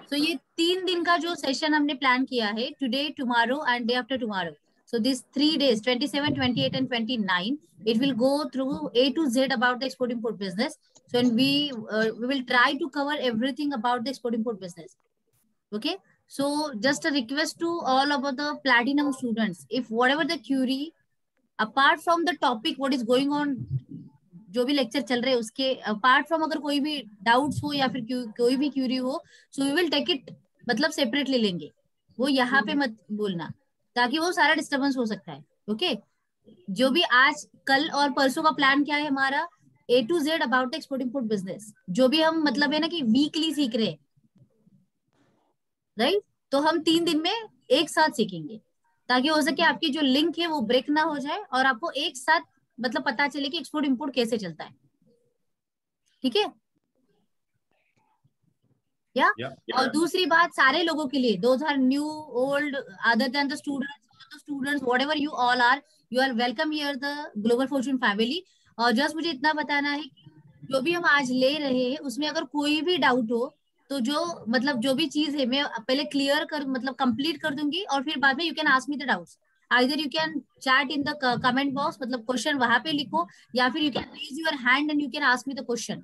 So ये 3 दिन का जो सेशन हमने प्लान किया है, today, tomorrow and day after tomorrow. So these 3 days, 27, 28 and 29, it will go through A to Z about the export import business. So and we will try to cover everything about the export import business. Okay. So just a request to all about the platinum students, if whatever the query, apart from the topic what is going on, जो भी lecture चल रहे हैं उसके apart from अगर कोई भी doubts हो या फिर कोई भी क्यूरी हो, so we will take it, मतलब सेपरेटली लेंगे, वो यहाँ पे मत बोलना, ताकि वो सारा डिस्टर्बेंस हो सकता है. ओके. जो भी आज कल और परसों का प्लान क्या है हमारा, A to Z about the export import business, जो भी हम मतलब है ना कि वीकली सीख रहे हैं, राइट. तो हम 3 दिन में एक साथ सीखेंगे, ताकि हो सके आपकी जो लिंक है वो ब्रेक ना हो जाए और आपको एक साथ मतलब पता चले कि एक्सपोर्ट इम्पोर्ट कैसे चलता है. ठीक है. या और दूसरी बात सारे लोगों के लिए, those are new old other than the students whatever you all are, you are welcome here the global fortune family. और जस्ट मुझे इतना बताना है कि जो भी हम आज ले रहे हैं उसमें अगर कोई भी डाउट हो, तो जो मतलब जो भी चीज है मैं पहले क्लियर कर मतलब कंप्लीट कर दूंगी, और फिर बाद में you can ask me the doubts. Either you can chat in the comment box, मतलब क्वेश्चन वहां पे लिखो, या फिर you can raise your hand and you can ask me the question.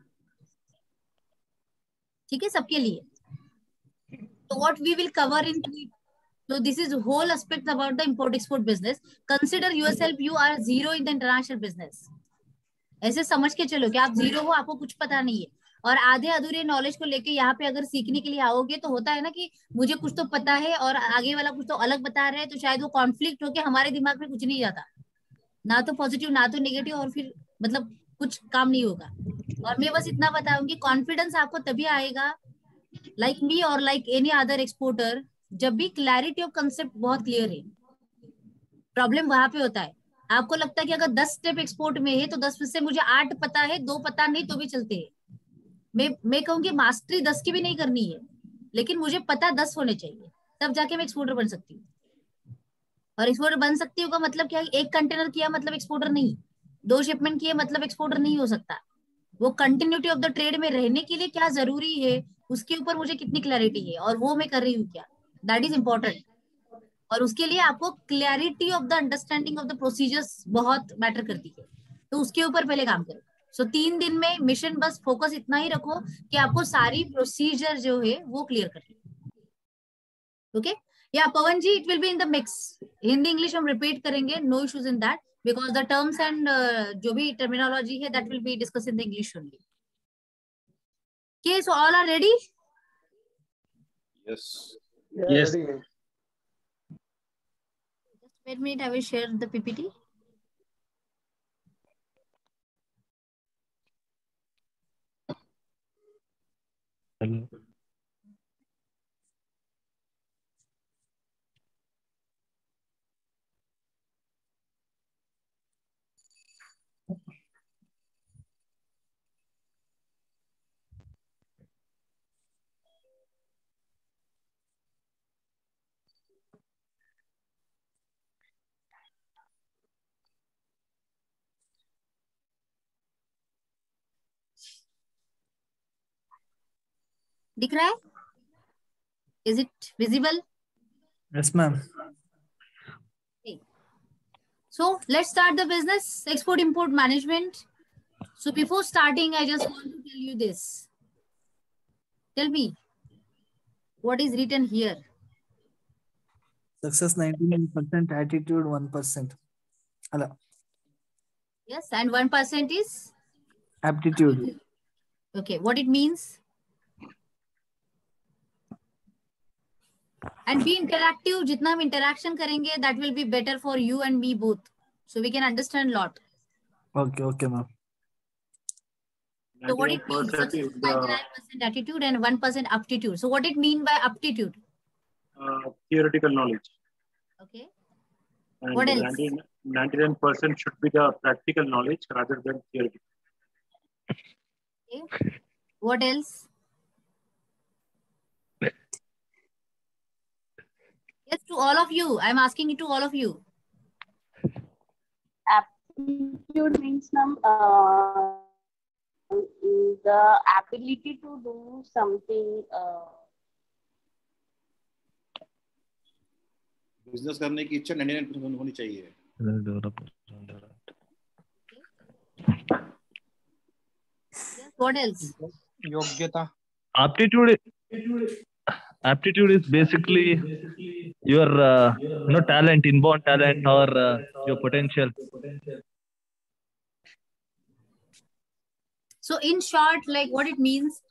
ठीक है सबके लिए. So what we will cover in, so this is whole aspect about the import export business. Consider yourself you are zero in the international business. ऐसे समझ के चलो कि आप जीरो हो, आपको कुछ पता नहीं है, और आधे अधूरे नॉलेज को लेके यहाँ पे अगर सीखने के लिए आओगे तो होता है ना कि मुझे कुछ तो पता है और आगे वाला कुछ तो अलग बता रहे हैं, तो शायद वो कॉन्फ्लिक्ट होके हमारे दिमाग में कुछ नहीं जाता, ना तो पॉजिटिव ना तो नेगेटिव, और फिर मतलब कुछ काम नहीं होगा. और मैं बस इतना बताऊंगी, कॉन्फिडेंस आपको तभी आएगा, लाइक मी और लाइक एनी अदर एक्सपोर्टर, जब भी क्लैरिटी ऑफ कंसेप्ट बहुत क्लियर है. प्रॉब्लम वहां पे होता है, आपको लगता है कि अगर 10 स्टेप एक्सपोर्ट में है तो 10 में से मुझे 8 पता है, 2 पता नहीं, तो भी चलते हैं. मैं कहूंगी मास्टरी 10 की भी नहीं करनी है, लेकिन मुझे पता 10 होने चाहिए, तब जाके मैं एक्सपोर्टर बन सकती हूँ. और एक्सपोर्टर बन सकती हूँ का मतलब क्या है, एक कंटेनर किया मतलब एक्सपोर्टर नहीं, 2 शिपमेंट किए मतलब एक्सपोर्टर नहीं हो सकता. वो कंटिन्यूटी ऑफ द ट्रेड में रहने के लिए क्या जरूरी है, उसके ऊपर मुझे कितनी क्लैरिटी है और वो मैं कर रही हूँ क्या, दैट इज इम्पोर्टेंट. और उसके लिए आपको clarity of the understanding of the procedures बहुत मैटर करती है, तो उसके ऊपर पहले काम करो. सो 3 दिन में मिशन बस फोकस इतना ही रखो कि आपको सारी प्रोसीजर जो है वो क्लियर करनी. ओके. या Pawan ji, it will be in the mix, Hindi English हम रिपीट करेंगे, no issues in that, because the terms and जो भी टर्मिनोलॉजी है that will be discuss in the English only. Okay, so all are ready? Yes. Yes. Just wait a minute, I will share the PPT. Hello. दिख रहा है? Is it visible? Yes, ma'am. Okay. So let's start the business, export import management. So before starting, I just want to tell you this. Tell me, what is written here? Success 99%, attitude 1%. Hello. Yes, and 1% is? Aptitude. Okay, what it means? And be interactive. जितना हम interaction करेंगे, that will be better for you and me both. So we can understand a lot. Okay, okay, ma'am. So what it means? 99% attitude and 1% aptitude. So what it mean by aptitude? Theoretical knowledge. Okay. And What else? 99% should be the practical knowledge rather than theoretical. Okay. What else? Yes, to all of you. I'm asking it to all of you. Aptitude means The ability to do something. Business करने की इच्छा 99% होनी चाहिए. Yes, what else? योग्यता. Aptitude is basically your talent, inborn talent, or your potential. So in short, like what it means,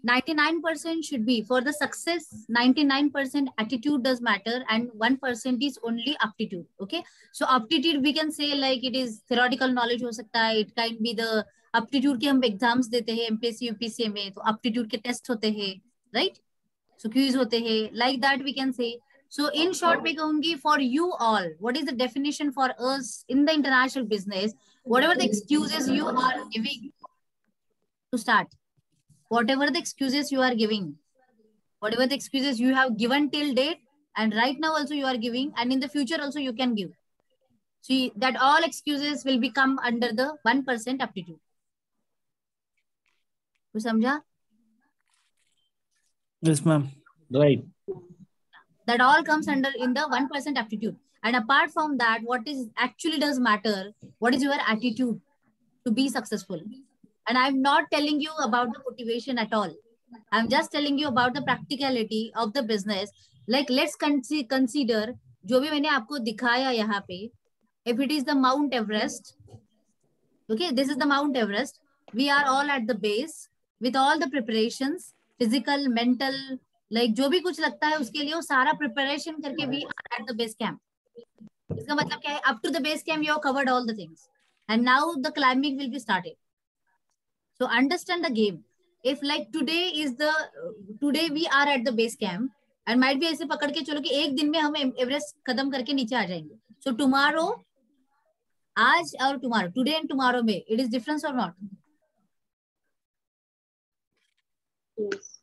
99% should be for the success. 99% attitude does matter, and 1% is only aptitude. Okay, so aptitude we can say like it is theoretical knowledge हो सकता है. It can be the aptitude के हम exams देते हैं MPSC UPSC में, तो aptitude के test होते हैं, right? So quiz होते हैं, like that we can say. So in short मैं कहूँगी for you all, what is the definition for us in the international business? Whatever the excuses you are giving to start, whatever the excuses you are giving, whatever the excuses you have given till date, and right now also you are giving, and in the future also you can give. See that all excuses will become under the 1% aptitude. You samjha? Yes, ma'am. Right. That all comes under in the 1% aptitude. And apart from that, what is actually does matter, what is your attitude to be successful? And I'm not telling you about the motivation at all. I'm just telling you about the practicality of the business. Like let's consider जो भी मैंने आपको दिखाया यहाँ पे, if it is the Mount Everest, okay, this is the Mount Everest. We are all at the base with all the preparations, physical, mental, like जो भी कुछ लगता है उसके लिए वो सारा preparation करके we are at the base camp. इसका मतलब क्या है? Up to the base camp you have covered all the things, and now the climbing will be started. So understand the game. If like today we are at the base camp, and might be ऐसे पकड़ के चलो कि एक दिन में हम Everest खत्म करके नीचे आ जाएंगे. So tomorrow, आज और tomorrow, today and tomorrow में it is difference or not? Yes.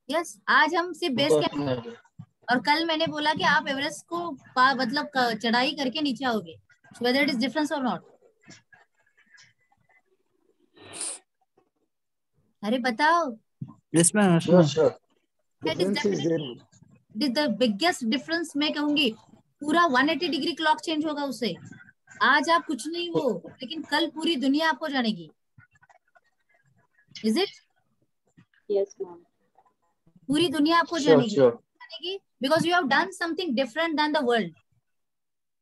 Yes. आज हम सिर्फ बेस कैंप, और कल मैंने बोला कि आप एवरेस्ट को मतलब चढ़ाई करके नीचे आओगे. So whether it is difference or not? अरे बताओ. Yes, ma'am. Yes, Sure, ma'am. sure. That is Difference is there. It is the biggest difference. मैं कहूंगी पूरा 180 डिग्री क्लॉक चेंज होगा उससे. आज आप कुछ नहीं हो, लेकिन कल पूरी दुनिया आपको जानेगी. Is it? Yes, ma'am. पूरी दुनिया आपको Sure, जानेगी. sure. Because you have done something different than the world.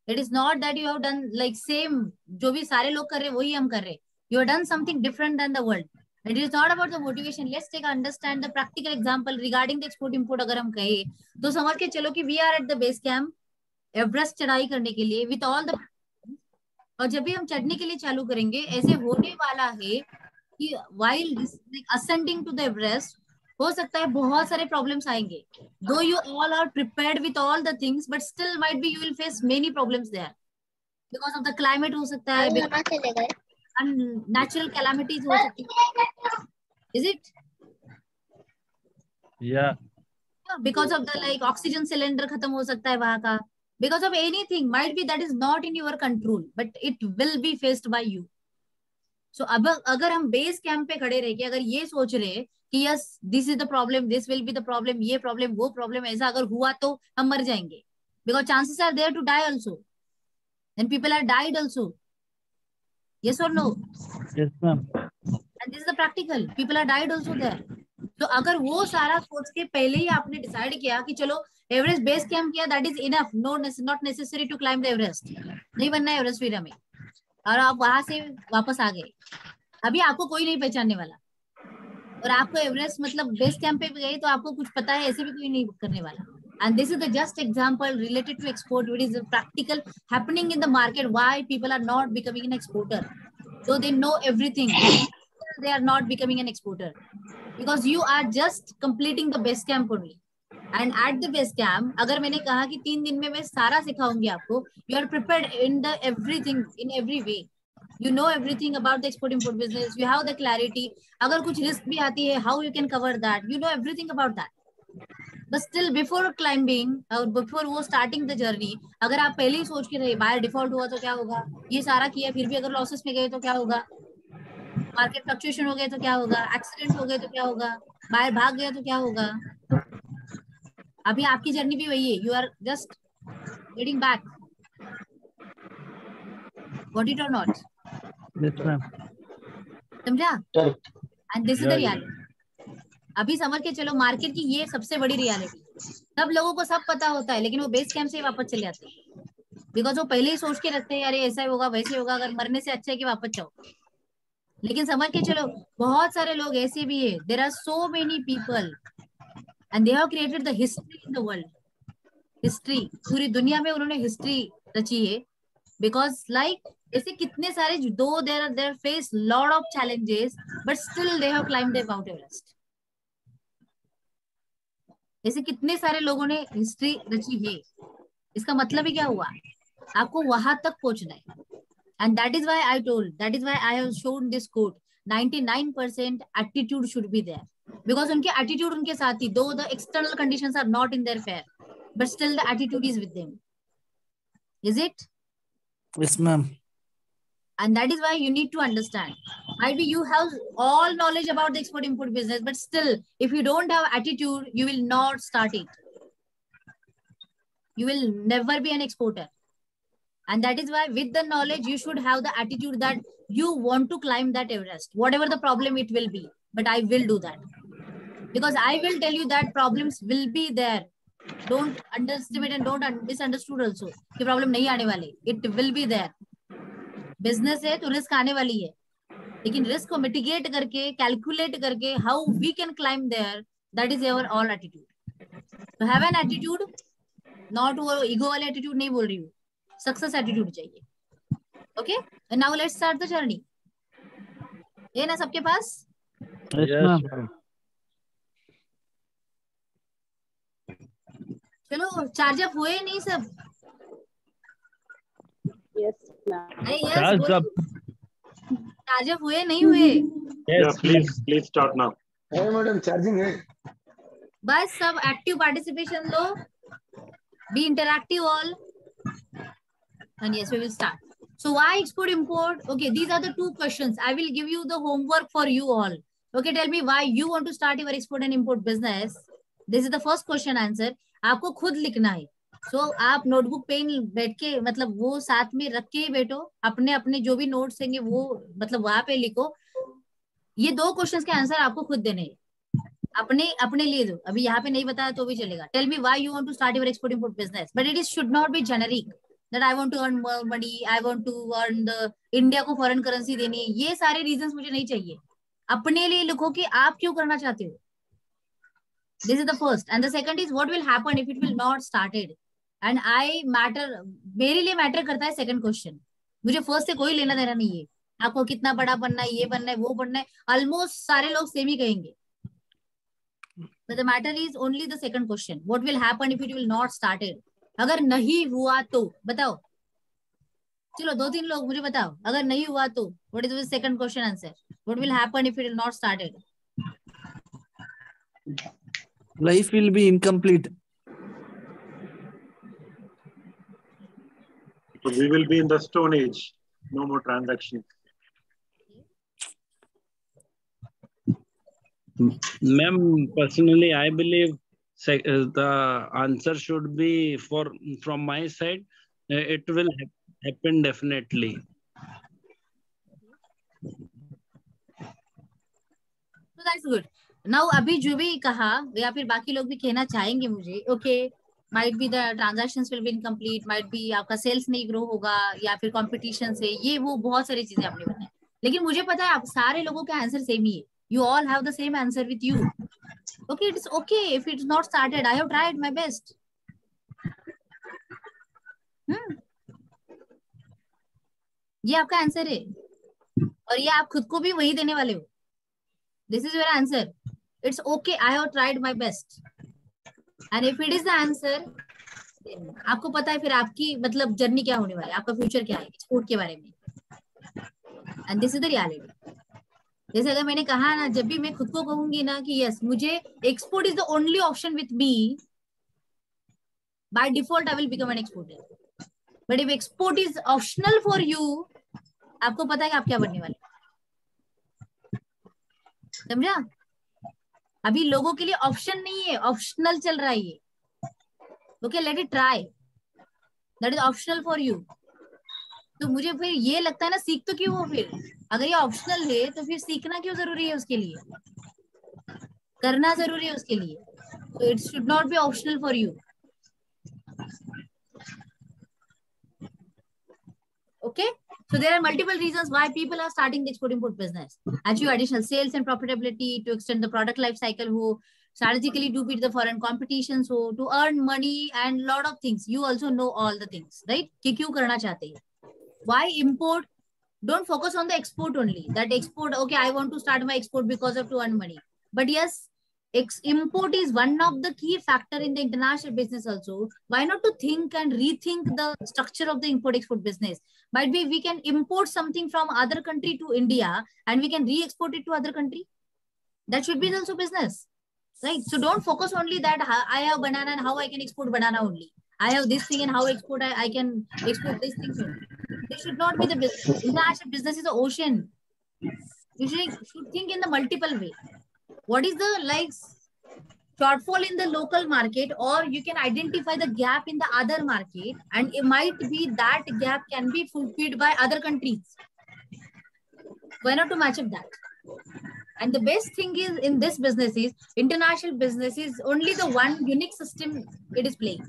It is not that you have done like same जो भी सारे लोग कर रहे वही हम कर रहे. You have done something different than the world. It is not about the motivation. Let's take understand the practical example regarding the export import. अगर हम कहे तो समझ के चलो कि we are at the base camp, Everest चढ़ाई करने के लिए with all the, और जब भी हम चढ़ने के लिए चालू करेंगे ऐसे होने वाला है कि while ascending to the Everest हो सकता है बहुत सारे problems आएंगे. Though you all are prepared with all the things, but still might be you will face many problems there because of the climate हो सकता है, and natural calamities हो सकती है. Is it? Yeah. Because of the like oxygen cylinder खत्म हो सकता है वहाँ का. Because of anything, might be that is not in your control, but it will be faced by you. So अब अगर हम बेस कैंप पे खड़े रह के अगर ये सोच रहे कि yes this is the problem, this will be the problem, ये प्रॉब्लम वो प्रॉब्लम, ऐसा अगर हुआ तो हम मर जाएंगे. Because chances are there to die also, and people are died also. Yes or no? Yes, ma'am. And this is the practical. People are died also there. तो अगर वो सारा सोच के पहले ही आपने डिसाइड किया कि चलो एवरेस्ट बेस कैंप किया, that is enough, not necessary to climb the Everest, नहीं बनना है एवरेस्ट फिर हमें, और आप वहां से वापस आ गए, अभी आपको कोई नहीं पहचानने वाला. और आपको एवरेस्ट मतलब बेस कैंप पे गए तो आपको कुछ पता है, ऐसे भी कोई नहीं करने वाला. And this is the just example related to export, which is practical happening in the market. Why people are not becoming an exporter? So they know everything. They are not becoming an exporter because you are just completing the base camp only. And at the base camp, अगर मैंने कहा कि 3 दिन में मैं सारा सिखाऊंगी आपको, you are prepared in the everything, in every way. You know everything about the export import business. You have the clarity. अगर कुछ risk भी आती है, how you can cover that. You know everything about that. But still before climbing और before वो starting the journey, अगर आप पहले ही सोच के रहे बाय डिफॉल्ट हुआ तो क्या होगा, ये सारा किया फिर भी अगर लॉसेस में गए तो क्या होगा. मार्केट फ्लक्चुएशन हो गए तो क्या होगा, एक्सीडेंट हो गए तो क्या होगा, बाहर भाग गया तो क्या होगा। अभी आपकी जर्नी भी वही है, you are just getting back, got it और नॉट, Yes, ma'am. समझा। Correct. And this is the Yeah, reality. अभी समझ के चलो मार्केट की ये सबसे बड़ी रियलिटी। सब लोगों को सब पता होता है, लेकिन वो बेस कैंप से ही वापस चले जाते हैं, बिकॉज वो पहले ही सोच के रखते हैं अरे ऐसा ही होगा वैसे होगा, अगर मरने से अच्छा है कि वापस जाओ। लेकिन समझ के चलो बहुत सारे लोग ऐसे भी है, there are so many people and they have created the history in the world. History, पूरी दुनिया में उन्होंने हिस्ट्री रची है, बिकॉज लाइक ऐसे कितने सारे, दो their face lot of challenges but still they have climbed the mount Everest. ऐसे कितने सारे लोगों ने हिस्ट्री रची है। इसका मतलब ही क्या हुआ, आपको वहां तक पहुंचना है। And that is why I told, that is why I have shown this quote, 99% attitude should be there, because उनके एटीट्यूड उनके साथ ही, though the external conditions are not in their fair but still the attitude is with them, is it? Yes, ma'am. And that is why you need to understand, might be you have all knowledge about the export import business, but still if you don't have attitude you will not start it, you will never be an exporter. And that is why with the knowledge you should have the attitude that you want to climb that Everest, whatever the problem it will be, but I will do that, because I will tell you that problems will be there. Don't underestimate and don't misunderstood also कि problem नहीं आने वाले, it will be there. Business है तो risk आने वाली है, लेकिन रिस्क को मिटिगेट करके, कैलकुलेट करके, how we can climb there, that is your all attitude. तो हैव एन एटीट्यूड, नॉट वो ईगो वाले एटीट्यूड नहीं बोल रही हूँ, सक्सेस एटीट्यूड चाहिए। Okay, now let's start the journey. ये ना सबके पास? Yes, yes, ma'am. ma'am. चलो चार्ज अप हुए नहीं सब? Yes, ma'am. अरे yes, Charged up. Charge up हुए नहीं हुए? Yeah, Yes, please start now. Hey, madam, charging है. बस सब एक्टिव पार्टिसिपेशन लो, be interactive all, and yes, we will start. So why export import? Okay, these are the two questions. I will give you the homework for you all. Okay, tell me why you want to start your export and import business. This is the first question answer. आपको खुद लिखना है। So आप notebook pen बैठ के, मतलब वो साथ में रख के ही बैठो, अपने अपने जो भी नोट्स होंगे वो मतलब वहां पे लिखो। ये दो क्वेश्चंस के आंसर आपको खुद देने हैं, अपने अपने लिए दो। अभी यहाँ पे नहीं बताया तो भी चलेगा। Tell me why you want to start your export import business, but it is should not be generic that I want to earn more money, I want to earn the India को foreign currency देनी है, ये सारे reasons मुझे नहीं चाहिए। अपने लिए लिखो कि आप क्यों करना चाहते हो। This is the first, and the second is what will happen if it will not started. And I matter, मेरे लिए मैटर करता है सेकंड क्वेश्चन। मुझे फर्स्ट से कोई लेना देना नहीं है, आपको कितना बड़ा बनना है, ये बनना है, वो बनना है, ऑलमोस्ट सारे लोग सेम ही कहेंगे। But the matter is only the second question, what will happen if it will not started. अगर नहीं हुआ तो बताओ, चलो दो तीन लोग मुझे बताओ, अगर नहीं हुआ तो what is the second question answer, what will happen if it will not started. Life will be incomplete. So we will be in the Stone Age, no more transactions. Ma'am, personally, I believe the answer should be from my side. It will happen definitely. So that's good. Now अभी जो भी कहा या फिर बाकी लोग भी कहना चाहेंगे मुझे, okay, might be the transactions will be incomplete, might be आपका सेल्स नहीं ग्रो होगा, या फिर कंपटीशन से, ये वो बहुत सारी चीजें आपने बताई, लेकिन मुझे पता है आप सारे लोगों के आंसर सेम ही है। You all have the same answer with you. Okay, it's okay if it's not started. I have tried my best. ये आपका आंसर है और ये आप खुद को भी वही देने वाले हो। This is your answer. It's okay. I have tried my best. And if it is the answer, आपको पता है फिर आपकी मतलब जर्नी क्या होने वाली है, आपका फ्यूचर क्या है एक्सपोर्ट के बारे में। And this is the reality. जैसे अगर मैंने कहा ना, जब भी मैं खुद को कहूंगी ना कि यस मुझे export is the only option with me, by default I will become an exporter. But if export is optional for you, आपको पता है कि आप क्या बनने वाले। समझा? अभी लोगों के लिए ऑप्शन नहीं है, ऑप्शनल चल रहा है ये. Okay, let it try, that is optional for you. तो मुझे फिर ये लगता है ना, सीख तो क्यों हो फिर? अगर ये ऑप्शनल है तो फिर सीखना क्यों जरूरी है उसके लिए? करना जरूरी है उसके लिए. So it should not be optional for you. Okay, so there are multiple reasons why people are starting the export import business. Achieve additional sales and profitability, to extend the product life cycle, who strategically do beat the foreign competition, so to earn money and lot of things. You also know all the things, right? कि क्यों करना चाहते हैं? Why import? Don't focus on the export only. That export, okay, I want to start my export because of to earn money. But yes, import is one of the key factor in the international business also. Why not to think and rethink the structure of the import-export business? Might be we can import something from other country to India and we can re-export it to other country. That should be also business, right? So don't focus only that I have banana and how I can export banana only. I have this thing and how I can export this thing only. This should not be the business. International business is an ocean. You should think in the multiple way. What is the shortfall in the local market, or you can identify the gap in the other market, and it might be that gap can be fulfilled by other countries. Why not to match up that? And the best thing is in this business is international business is only the one unique system it is playing.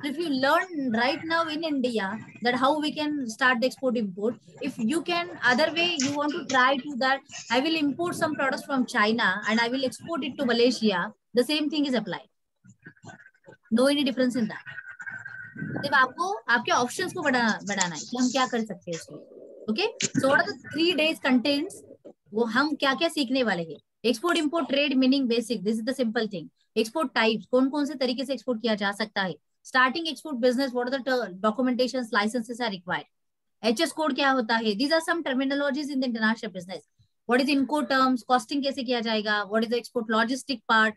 So if you learn right now in India that how we can start the export import, if you can other way you want to try to that, I will import some products from China and I will export it to Malaysia, the same thing is applied. No any difference in that. सिर्फ आपको आपके options को बढ़ाना है कि हम क्या कर सकते हैं इसमें. Okay, so what are the 3 days contents, वो हम क्या क्या सीखने वाले हैं. Export import trade meaning basic, this is the simple thing. Export types, कौन कौन से तरीके से एक्सपोर्ट किया जा सकता है. Starting export business, what are the documentations, licenses are required. HS code क्या होता है. These are some terminologies in the international business. What is Incoterms, costing कैसे किया जाएगा, what is the export logistic part,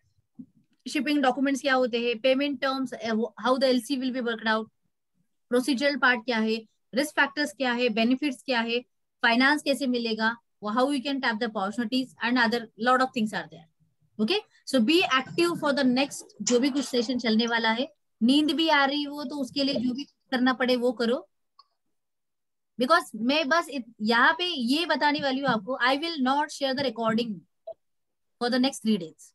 shipping documents क्या होते हैं, payment terms, how the LC will be worked out, procedural part क्या है, risk factors क्या है, बेनिफिट्स क्या है, फाइनेंस कैसे मिलेगा, how we can tap the opportunities, and other lot of things are there. Okay, so be active for the next जो भी कुछ सेशन चलने वाला है. नींद भी आ रही हो तो उसके लिए जो भी करना पड़े वो करो, बिकॉज मैं बस यहाँ पे ये बताने वाली हूँ आपको. I will not share the recording for the next 3 days.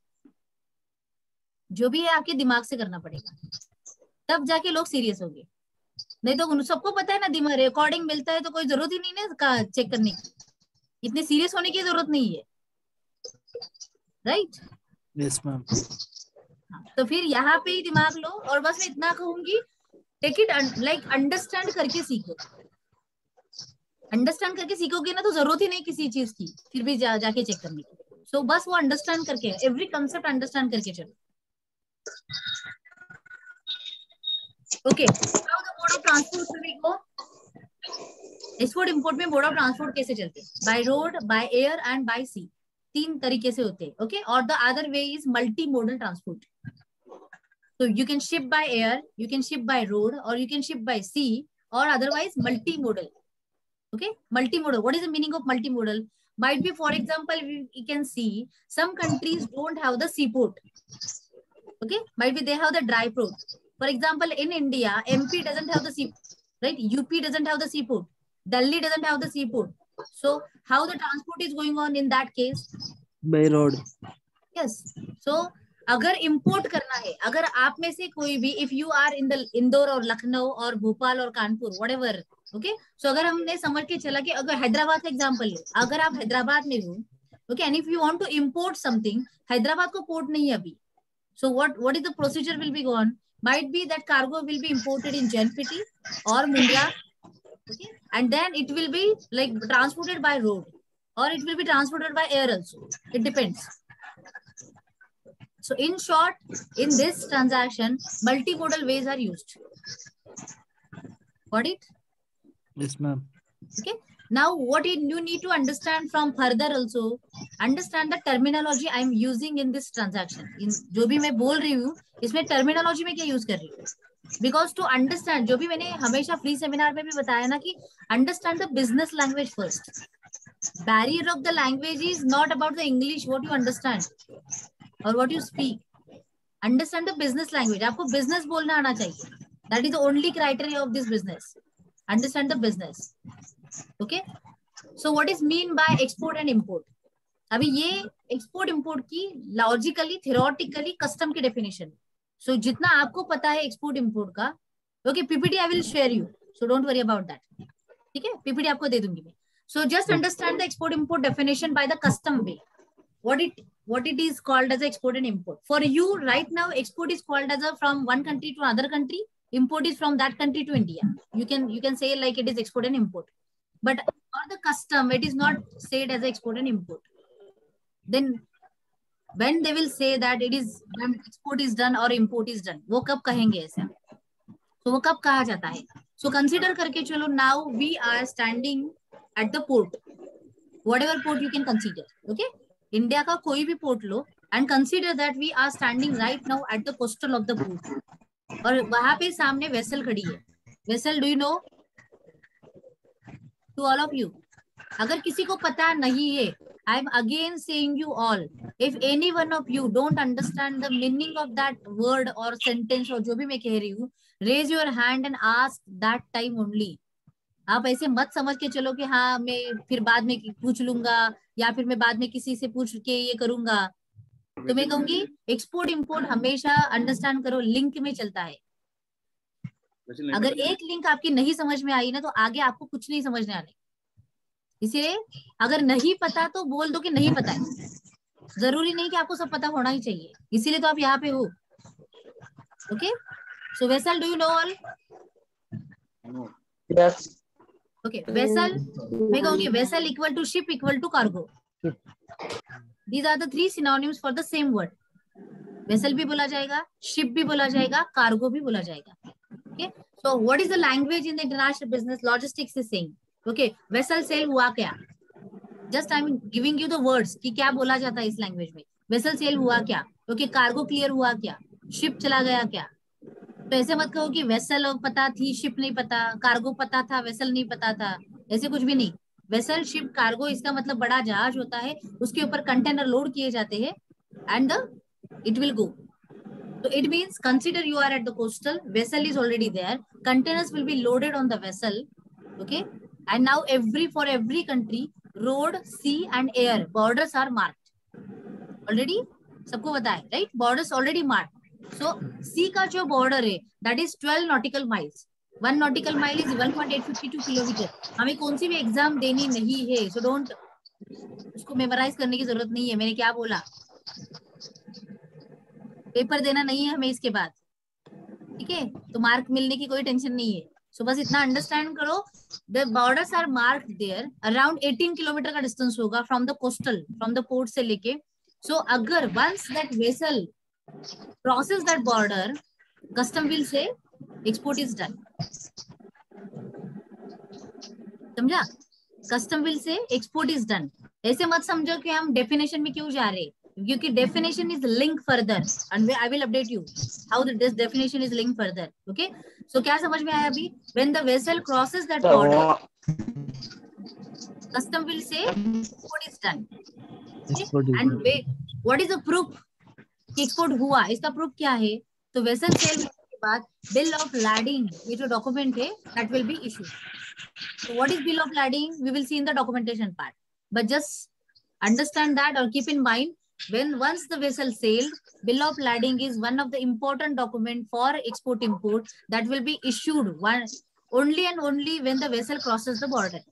जो भी है आपके दिमाग से करना पड़ेगा, तब जाके लोग सीरियस होंगे. नहीं तो सबको पता है ना, दिमाग रिकॉर्डिंग मिलता है तो कोई जरूरत ही नहीं है चेक करने की. इतने सीरियस होने की जरूरत नहीं है, राइट? Yes ma'am. तो फिर यहाँ पे ही दिमाग लो, और बस मैं इतना कहूंगी, टेक इट लाइक अंडरस्टैंड करके सीखो. अंडरस्टैंड करके सीखोगे ना तो जरूरत ही नहीं किसी चीज की फिर भी जाके चेक करने की. सो बस वो अंडरस्टैंड करके, एवरी कंसेप्ट अंडरस्टैंड करके चलो. Okay, how the mode of transport will be go. Export import में मोड ऑफ ट्रांसपोर्ट कैसे चलते हैं? By road, by air and by sea. 3 तरीके से होते हैं. ओके, और the other way is multi modal transport. So you can ship by air, you can ship by road, or you can ship by sea, or otherwise multimodal. Okay, multimodal. What is the meaning of multimodal? Might be, for example, we can see some countries don't have the seaport. Okay, might be they have the dry port. For example, in India, MP doesn't have the seaport, right? UP doesn't have the seaport. Delhi doesn't have the seaport. So how the transport is going on in that case? By road. Yes. So अगर import करना है, अगर आप में से कोई भी, if you are in the Indore और लखनऊ और भोपाल और कानपुर, व्हाटएवर, ओके, सो अगर हमने समझ के चला कि अगर हैदराबाद का एग्जांपल ले, अगर आप हैदराबाद में हो, okay, and if you want to import something, Hyderabad को पोर्ट नहीं है अभी, so what is the procedure will be gone. Might be that cargo will be imported in JNPT और Mundra, okay, and then it will be like transported by road, और it will be transported by air also. It depends. So in short, in this transaction, multimodal ways are used. Got it? Yes, ma'am. Okay. Now, what you need to understand from further also, understand the terminology I am using in this transaction. In जो भी मैं बोल रही हूँ, इसमें terminology में क्या use कर रही हूँ? Because to understand, जो भी मैंने हमेशा free seminar में भी बताया ना कि understand the business language first. barrier of the language is not about the English, what you understand or what you speak. Understand the business language. आपको business बोलना आना चाहिए. That is the only criteria of this business. Understand the business. Okay. So what is mean by export and import? अभी ये export import की logically, theoretically, custom की definition. So जितना आपको पता है export import का, okay, PPT I will share you. So don't worry about that. ठीक है, PPT आपको दे दूंगी मैं. So just understand the export import definition by the custom way. What it is called as export and import. For you right now, export is called as a from one country to another country. Import is from that country to India. You can say like it is export and import. But for the custom, it is not said as export and import. Then when they will say that it is when export is done or import is done, वो कब कहेंगे ऐसा? तो वो कब कहा जाता है? So consider करके चलो, now we are standing at the port, whatever port you can consider, okay? India का कोई भी port low and consider that we are standing right now at the coastal of the port. और वहां पे सामने vessel खड़ी है. Vessel, do you know? To all of you, अगर किसी को पता नहीं है, I am again saying you all, if any one of you don't understand the meaning of that word or sentence और जो भी मैं कह रही हूँ, raise your hand and ask that time only. आप ऐसे मत समझ के चलो कि हाँ मैं फिर बाद में पूछ लूंगा या फिर मैं बाद में किसी से पूछ के ये करूंगा. तो मैं कहूंगी एक्सपोर्ट इंपोर्ट हमेशा अंडरस्टैंड करो, लिंक में चलता है. अगर एक लिंक आपकी नहीं समझ में आई ना तो आगे आपको कुछ नहीं समझने आने. इसलिए अगर नहीं पता तो बोल दो कि नहीं पता है. जरूरी नहीं कि आपको सब पता होना ही चाहिए, इसीलिए तो आप यहाँ पे हो. Okay, so vessel, do you know all? Yes. Okay, vessel मैं कहूंगी vessel equal to ship equal to cargo. These are the three synonyms for the same word. Vessel भी बोला जाएगा, ship भी बोला जाएगा, cargo भी बोला जाएगा. Okay, so what is the language in the international business? Logistics is saying. Okay, vessel sail हुआ क्या? Just I am giving you the words कि क्या बोला जाता है इस language में. Vessel sail हुआ क्या? Okay, cargo clear हुआ क्या? Ship चला गया क्या? तो ऐसे मत कहो कि vessel पता थी, ship नहीं पता, cargo पता था, vessel नहीं पता था. ऐसे कुछ भी नहीं. वेसल, शिप, कार्गो, इसका मतलब बड़ा जहाज होता है, उसके ऊपर कंटेनर लोड किए जाते हैं and it will go. So it means consider you are at the coastal, vessel is already there, containers will be loaded on the vessel, okay? And now for every country, road, sea and air borders are marked. Already सबको पता है, right? Borders already marked. So sea का जो border है, that is 12 nautical miles. 1 nautical mile is 1.852 kilometre. हमें कौन सी भी exam देनी नहीं है, so don't उसको मेमोराइज करने की जरूरत नहीं है. मैंने क्या बोला? पेपर देना नहीं है हमें इसके बाद, ठीक है? तो मार्क मिलने की कोई टेंशन नहीं है. सो बस इतना अंडरस्टैंड करो, the borders are marked there. Around 18 kilometre का डिस्टेंस होगा from the coastal, from the port से लेके. सो अगर once that vessel crosses that border, custom will say export is done. समझा? Custom will say export is done. ऐसे मत समझो कि हम डेफिनेशन में क्यों जा रहे हैं, क्योंकि definition is link further and I will update you how this definition is link further. Okay, so क्या समझ में आया अभी? When the vessel crosses that border, custom will say export is done. And what is the proof कि export हुआ? इसका proof क्या है? तो वेसल सेल बाद बिल ऑफ लैडिंग, ये जो डॉक्यूमेंट है, that will be issued. So what is bill of lading? We will see in the documentation part. But just understand that or keep in mind, once the vessel sailed, bill of lading is one of the important document for export import that will be issued only and only when the vessel crosses the border.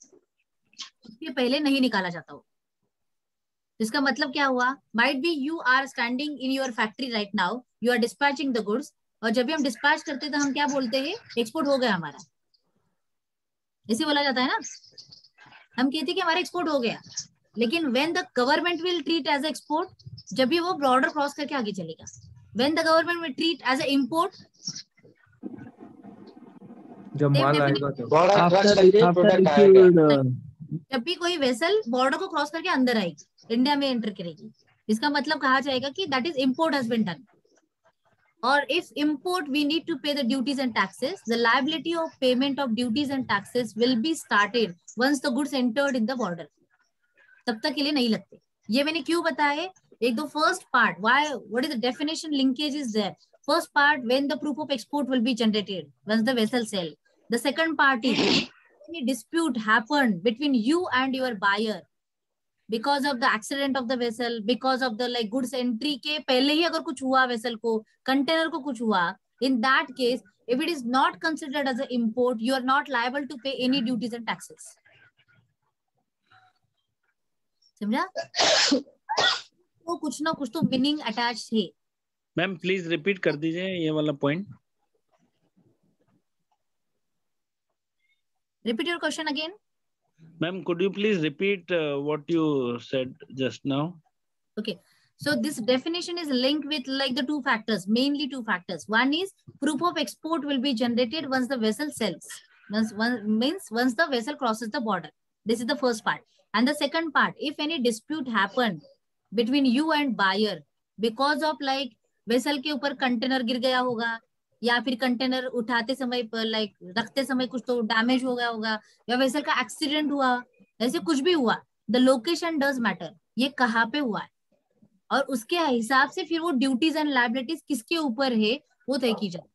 इसके पहले नहीं निकाला जाता हो. इसका मतलब क्या हुआ? Might be you are standing in your factory right now, you are dispatching the goods, और जब भी हम डिस्पैच करते हैं तो हम क्या बोलते हैं? एक्सपोर्ट हो गया हमारा, ऐसे बोला जाता है ना. हम कहते हैं कि हमारा एक्सपोर्ट हो गया. लेकिन when the government will treat as export, जब भी वो बॉर्डर क्रॉस करके आगे चलेगा. When the government will treat as a import, जब माल आएगा तो जब भी कोई वेसल बॉर्डर को क्रॉस करके अंदर आएगी, इंडिया में एंटर करेगी, इसका मतलब कहा जाएगा कि that is import has been done. Or if import, we need to pay the duties and taxes. The liability of payment of duties and taxes will be started once the goods entered in the border. तब तक के लिए नहीं लगते। ये मैंने क्यों बताया? एक दो first part, why, what is the definition linkage is there. First part, when the proof of export will be generated, once the vessel sell. The second part is any dispute happened between you and your buyer because of the accident of the vessel, because of the like goods entry के पहले ही अगर कुछ हुआ vessel को, container को कुछ हुआ, in that case, if it is not considered as an import, you are not liable to pay any duties and taxes. समझा? तो कुछ ना कुछ तो meaning attached है। मैम प्लीज रिपीट कर दीजिए ये वाला point. Repeat your question again. Ma'am, could you please repeat what you said just now? Okay. So this definition is linked with like the two factors, mainly two factors. One is proof of export will be generated once the vessel sells. Once the vessel crosses the border. This is the first part. And the second part, if any dispute happened between you and buyer because of like vessel के ऊपर container गिर गया होगा, या फिर container उठाते समय like रखते समय कुछ तो डैमेज हो गया होगा, या वेसल का एक्सीडेंट हुआ, ऐसे कुछ भी हुआ, द लोकेशन डज मैटर, ये कहाँ पे हुआ है और उसके हिसाब से फिर वो ड्यूटीज एंड लायबिलिटीज किसके ऊपर है वो तय की जाए।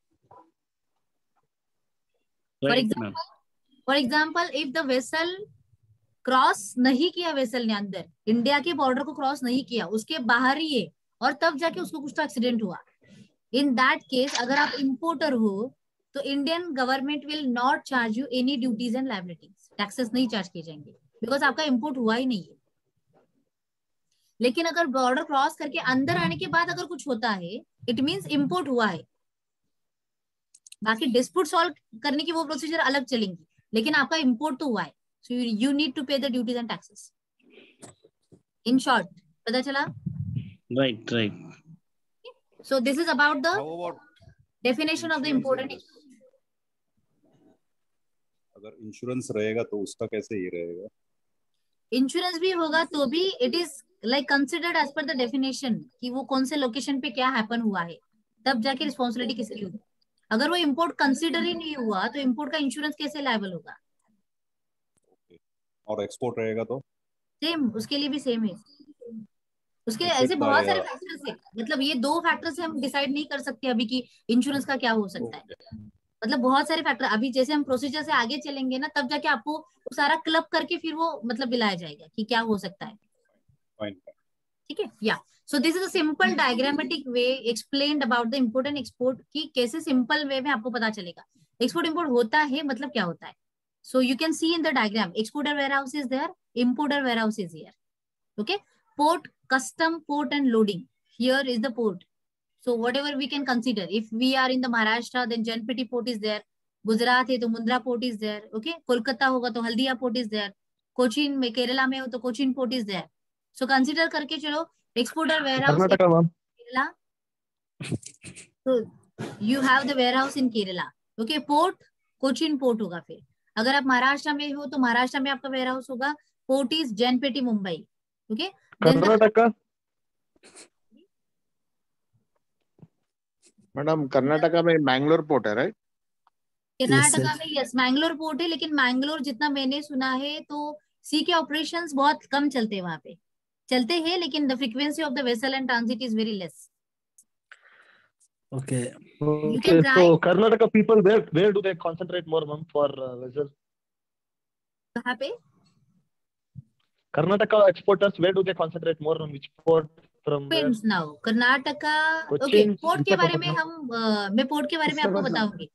For example if the vessel cross नहीं किया, वेसल ने अंदर इंडिया के बॉर्डर को क्रॉस नहीं किया, उसके बाहर ही है और तब जाके उसको कुछ तो एक्सीडेंट हुआ, इन दैट केस अगर आप इंपोर्टर हो तो Indian government will not charge you any duties and liabilities, taxes नहीं चार्ज किए जाएंगे बिकॉज आपका इंपोर्ट हुआ ही नहीं है। लेकिन अगर बॉर्डर क्रॉस करके अंदर आने के बाद अगर कुछ होता है, इट मींस इंपोर्ट हुआ है। बाकी डिस्प्यूट सॉल्व करने की वो प्रोसीजर अलग चलेंगी, लेकिन आपका इंपोर्ट तो हुआ है, सो यू नीड टू पे the duties and taxes. In short पता चला? Right right. So this is about the definition of the import and export. अगर इंश्योरेंस रहेगा तो उसका कैसे ये रहेगा? इंश्योरेंस भी होगा तो भी it is like considered as per the definition कि वो कौन से लोकेशन पे क्या हैपन हुआ है, तब जाके रिस्पॉन्सिबिलिटी किसकी होगी। अगर वो इंपोर्ट कंसिडर ही नहीं हुआ तो इंपोर्ट का इंश्योरेंस कैसे लायबल होगा? और एक्सपोर्ट रहेगा तो सेम, उसके लिए भी सेम है। उसके ऐसे बहुत सारे फैक्टर्स है, मतलब ये दो फैक्टर से हम डिसाइड नहीं कर सकते अभी कि इंश्योरेंस का क्या हो सकता है। मतलब बहुत सारे फैक्टर, अभी जैसे हम प्रोसीजर से आगे चलेंगे ना, तब जाके आपको सारा क्लब करके फिर वो मतलब दिलाया जाएगा कि क्या हो सकता है। ठीक है, या सो this is a simple diagrammatic way explained about the import and export, की कैसे सिंपल वे में आपको पता चलेगा एक्सपोर्ट इम्पोर्ट होता है मतलब क्या होता है। So you can see in the diagram, exporter warehouse is there, importer warehouse is here. Okay, port, custom, port and loading. Here is the port. So whatever we can consider, if we are in the Maharashtra, then Janpeti port is there. Gujarat है तो Mundra port is there. Okay, Kolkata होगा तो Haldia port is there. Cochin में केरला में हो तो Cochin port is there. So consider करके चलो exporter warehouse Kerala. So you have the warehouse in Kerala. Okay, port Cochin port होगा। फिर अगर आप महाराष्ट्र में हो तो महाराष्ट्र में आपका वेयर हाउस होगा, port is JNPT Mumbai. Okay, Karnataka, madam Karnataka में मैंगलोर पोर्ट है राइट? कर्नाटका में यस मैंगलोर पोर्ट है, लेकिन मैंगलोर जितना मैंने सुना है तो सी के ऑपरेशंस बहुत कम चलते हैं वहां पे, चलते हैं लेकिन the frequency of the vessel and transit is very less. Okay. Okay, so Karnataka people, where do they concentrate more, ma'am, for vessels? कहाँ पे? Karnataka exporters, where do they concentrate more, on which port from where? Depends now. Karnataka, okay, port के बारे में हम मैं port के बारे में आपको बताऊंगी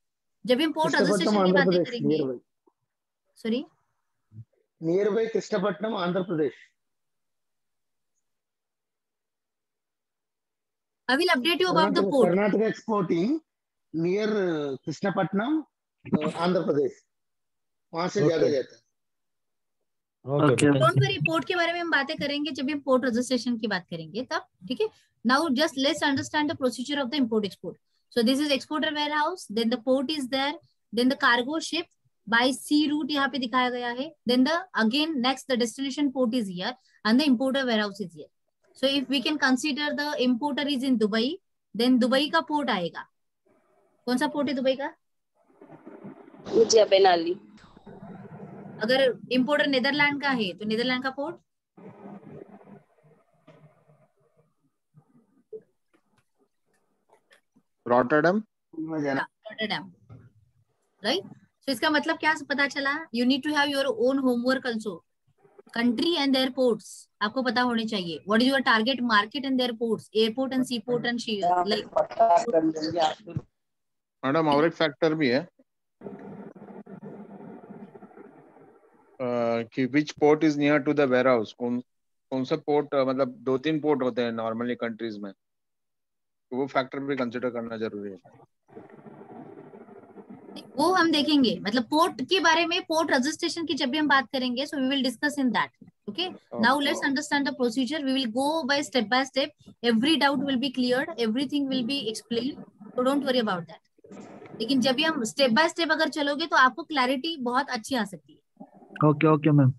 जब हम पोर्ट रजिस्ट्रेशन की बातें करेंगे। Sorry, near by Krishnapatnam Andhra Pradesh. I will update you about the port. Karnataka exporting near Krishnapatnam, Andhra Pradesh, वहां से ज्यादा जाता है। Okay. Don't worry, पोर्ट के बारे में हम बातें करेंगे जब हम पोर्ट रजिस्ट्रेशन की बात करेंगे तब, ठीक है। Now just let's understand the procedure of the import export. So this is exporter warehouse, then the port is there, then the cargo ship by sea route यहाँ पे दिखाया गया है, then the again next the destination port is here and the importer warehouse is here. So if we can consider the importer is in Dubai, then Dubai का port आएगा। कौन सा port है दुबई का? Jebel Ali. अगर importer Netherland का है तो नीदरलैंड का port Rotterdam. Rotterdam, right. So इसका मतलब क्या पता चला? You need to have your own homework also. Country and their ports आपको पता होने चाहिए। What is your target market and their ports, airport and sea port and like. Madam और एक फैक्टर भी है कि which port is near to the warehouse. कौन सा पोर्ट, मतलब 2-3 पोर्ट होते हैं नॉर्मली कंट्रीज में, तो वो फैक्टर भी कंसिडर करना जरूरी है। वो हम देखेंगे, मतलब पोर्ट के बारे में, पोर्ट रजिस्ट्रेशन की जब भी हम बात करेंगे, so we will discuss in that. Okay, now let's understand the procedure. We will go by step. Every doubt will be cleared, everything will be explained, so don't worry about that. लेकिन जब भी हम step by step अगर चलोगे तो आपको clarity बहुत अच्छी आ सकती है। Okay ma'am.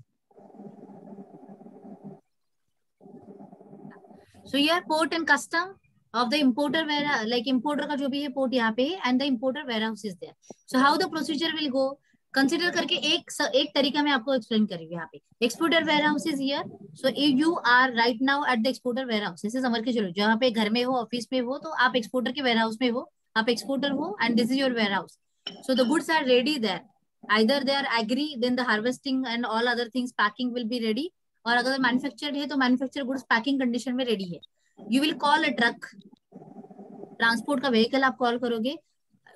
So here port and custom of the importer where like importer का जो भी है पोर्ट यहाँ पे है, and the importer warehouse is there. So how the procedure will go? Consider करके एक तरीका मैं आपको एक्सप्लेन करेंगे। यहाँ पे exporter warehouse is here. So you are right now at the exporter warehouse. इसे समझ के चलो, जहाँ पे घर में हो, ऑफिस में हो, तो आप एक्सपोर्टर के वेयर हाउस में हो, आप एक्सपोर्टर हो, and this is your warehouse. So the goods are ready there, either they are agri, then the harvesting and all other things, packing will be ready, और अगर manufactured है तो manufacture goods packing condition में ready है। You will call a truck, transport का vehicle आप call करोगे,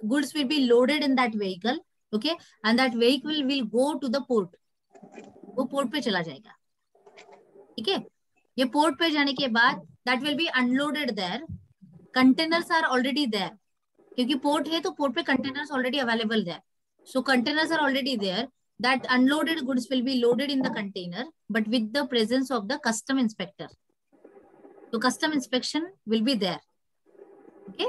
goods will be loaded in that vehicle, okay, and that vehicle will go to the port. वो पोर्ट पे चला जाएगा, ठीक है। ये पोर्ट पे जाने के बाद that will be unloaded there, containers are already there, क्योंकि पोर्ट है तो पोर्ट पे containers already available there. So containers are already there, that unloaded goods will be loaded in the container, but with the presence of the custom inspector. तो custom inspection will be there, okay.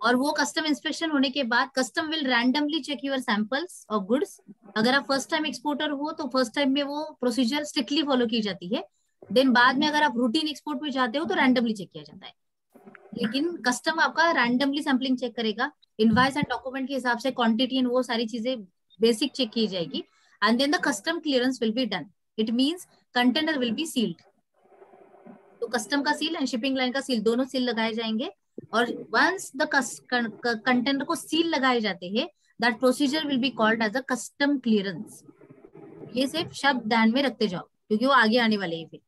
और वो custom inspection होने के बाद custom will randomly check your samples of goods. अगर आप first time exporter हो तो फर्स्ट टाइम में वो प्रोसीजर स्ट्रिक्टली फॉलो की जाती है। देन बाद में अगर आप रूटीन एक्सपोर्ट पे जाते हो तो रैंडमली चेक किया जाता है, लेकिन कस्टम आपका रैंडमली सैंपलिंग चेक करेगा। इनवॉइस एंड डॉक्यूमेंट के हिसाब से क्वांटिटी एंड वो सारी चीजें बेसिक चेक की जाएगी, and then the custom clearance will be done. It means container will be sealed. तो कस्टम का सील एंड शिपिंग लाइन का सील, दोनों सील लगाए जाएंगे। और वंस द कंटेनर को सील लगाए जाते हैं, that procedure will be called as a custom clearance. ये सिर्फ शब्द ध्यान में रखते जाओ, क्योंकि वो आगे आने वाले हैं। फिर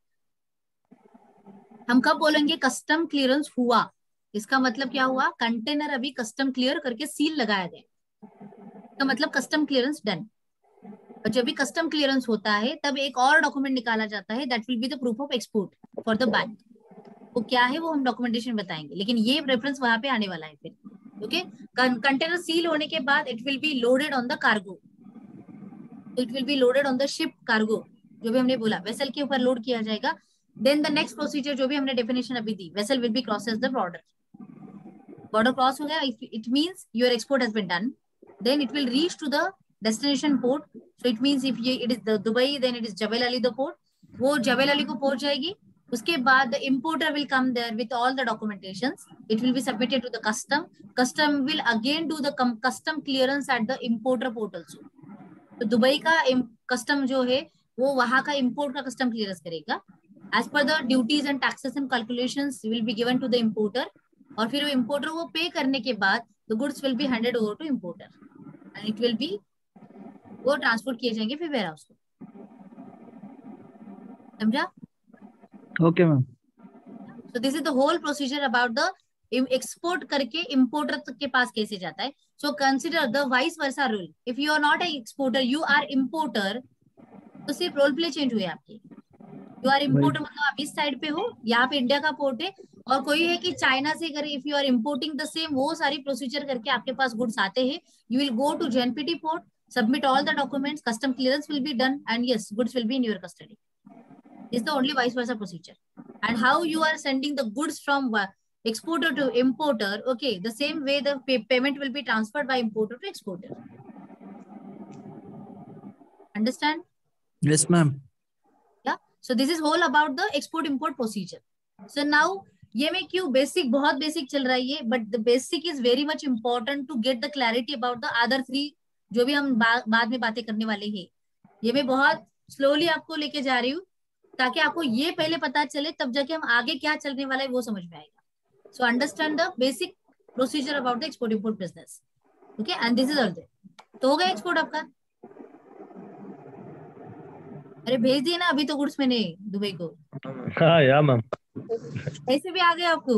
हम कब बोलेंगे कस्टम क्लियरेंस हुआ, इसका मतलब क्या हुआ? कंटेनर अभी कस्टम क्लियर करके सील लगाया गया, तो मतलब कस्टम क्लियरेंस डन। और जब भी कस्टम क्लियरेंस होता है तब एक और डॉक्यूमेंट निकाला जाता है, that will be the proof of export for the bank. वो क्या है वो हम डॉक्यूमेंटेशन बताएंगे, लेकिन ये रेफरेंस वहां पे आने वाला है फिर, ओके। कंटेनर सील होने के बाद it will be loaded on the cargo, it will be loaded on the ship cargo, जो भी हमने बोला वेसल के ऊपर लोड किया जाएगा। देन द नेक्स्ट प्रोसीजर जो भी हमने डेफिनेशन अभी दी, vessel will be crosses the border. Border cross हो गया, it means your export has been done. Then it will reach to the destination port. So it means if it is Dubai, then it is Jebel Ali the port. वो Jebel Ali को पहुंच जाएगी। उसके बाद the importer will come there with all the documentations. It will be submitted to the custom. Custom will again do the custom clearance at the importer port also. तो Dubai का custom जो है वो वहां का इम्पोर्ट का custom clearance करेगा। As per the duties and taxes and calculations will be given to the importer. और फिर वो इम्पोर्टर वो पे करने के बाद the goods will be handed over to importer and it will be वो ट्रांसपोर्ट किए जाएंगे फिर वेयर हाउस को। समझा? Okay ma'am. So this is the whole procedure about the export करके importer के पास कैसे जाता है। So consider the vice versa rule. If you are not an exporter, you are importer, तो सिर्फ रोल प्ले चेंज हुए आपके। You are importer मतलब आप इस साइड पे हो, यहाँ पे इंडिया का पोर्ट है, और कोई है कि चाइना से अगर if you are importing the same, वो सारी प्रोसीजर करके आपके पास गुड्स आते हैं। You will go to JNPT port, submit all the documents, custom clearance will be done, and yes, goods will be in your custody. This is the only vice versa procedure. And how you are sending the goods from exporter to importer, okay, the same way the payment will be transferred by importer to exporter. Understand? Yes ma'am. Yeah. So this is whole about the export import procedure. So now ये में क्यों basic, बहुत basic चल रहा है ये, but the basic is very much important to get the clarity about the other three जो भी हम बाद में बातें करने वाले हैं। ये मैं बहुत स्लोली आपको लेके जा रही हूँ ताकि आपको ये पहले पता चले, तब जाके हम आगे क्या चलने वाला है वो समझ में आएगा। So understand the basic procedure about the export import business. Okay, and this is all there. तो हो गया एक्सपोर्ट आपका? अरे भेज दिए ना अभी तो गुड्स मैंने दुबई को. हाँ या मैम. ऐसे भी आ गए आपको?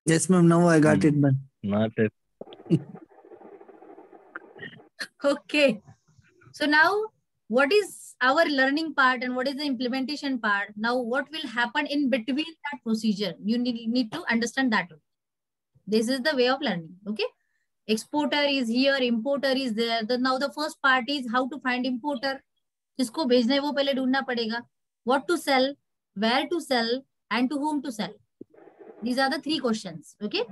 Yes, ma'am. Now I got it, ma'am. Not it. Okay. So now, what is our learning part and what is the implementation part? Now, what will happen in between that procedure? You need to understand that. This is the way of learning. Okay. Exporter is here, importer is there. Now the first part is how to find importer. जिसको भेजना है वो पहले ढूंढना पड़ेगा. What to sell, where to sell, and to whom to sell. These are the 3 questions. Okay.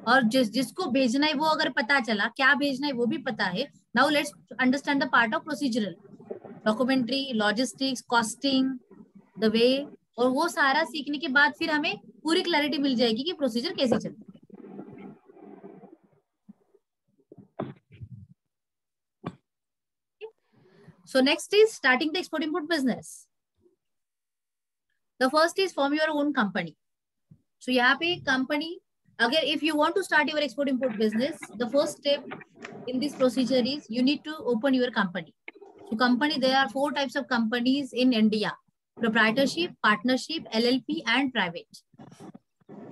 और जिसको भेजना है वो अगर पता चला क्या भेजना है वो भी पता है. Now let's understand the part of procedural, documentary, logistics, costing, the way. और वो सारा सीखने के बाद फिर हमें पूरी क्लैरिटी मिल जाएगी कि प्रोसीजर कैसे चलता है. So next is starting the export import business. The first is form your own company. So यहाँ पे company, अगर if you want to start your export import business, the first step in this procedure is you need to open your company. So company, there are 4 types of companies in India: proprietorship, partnership, LLP, and private.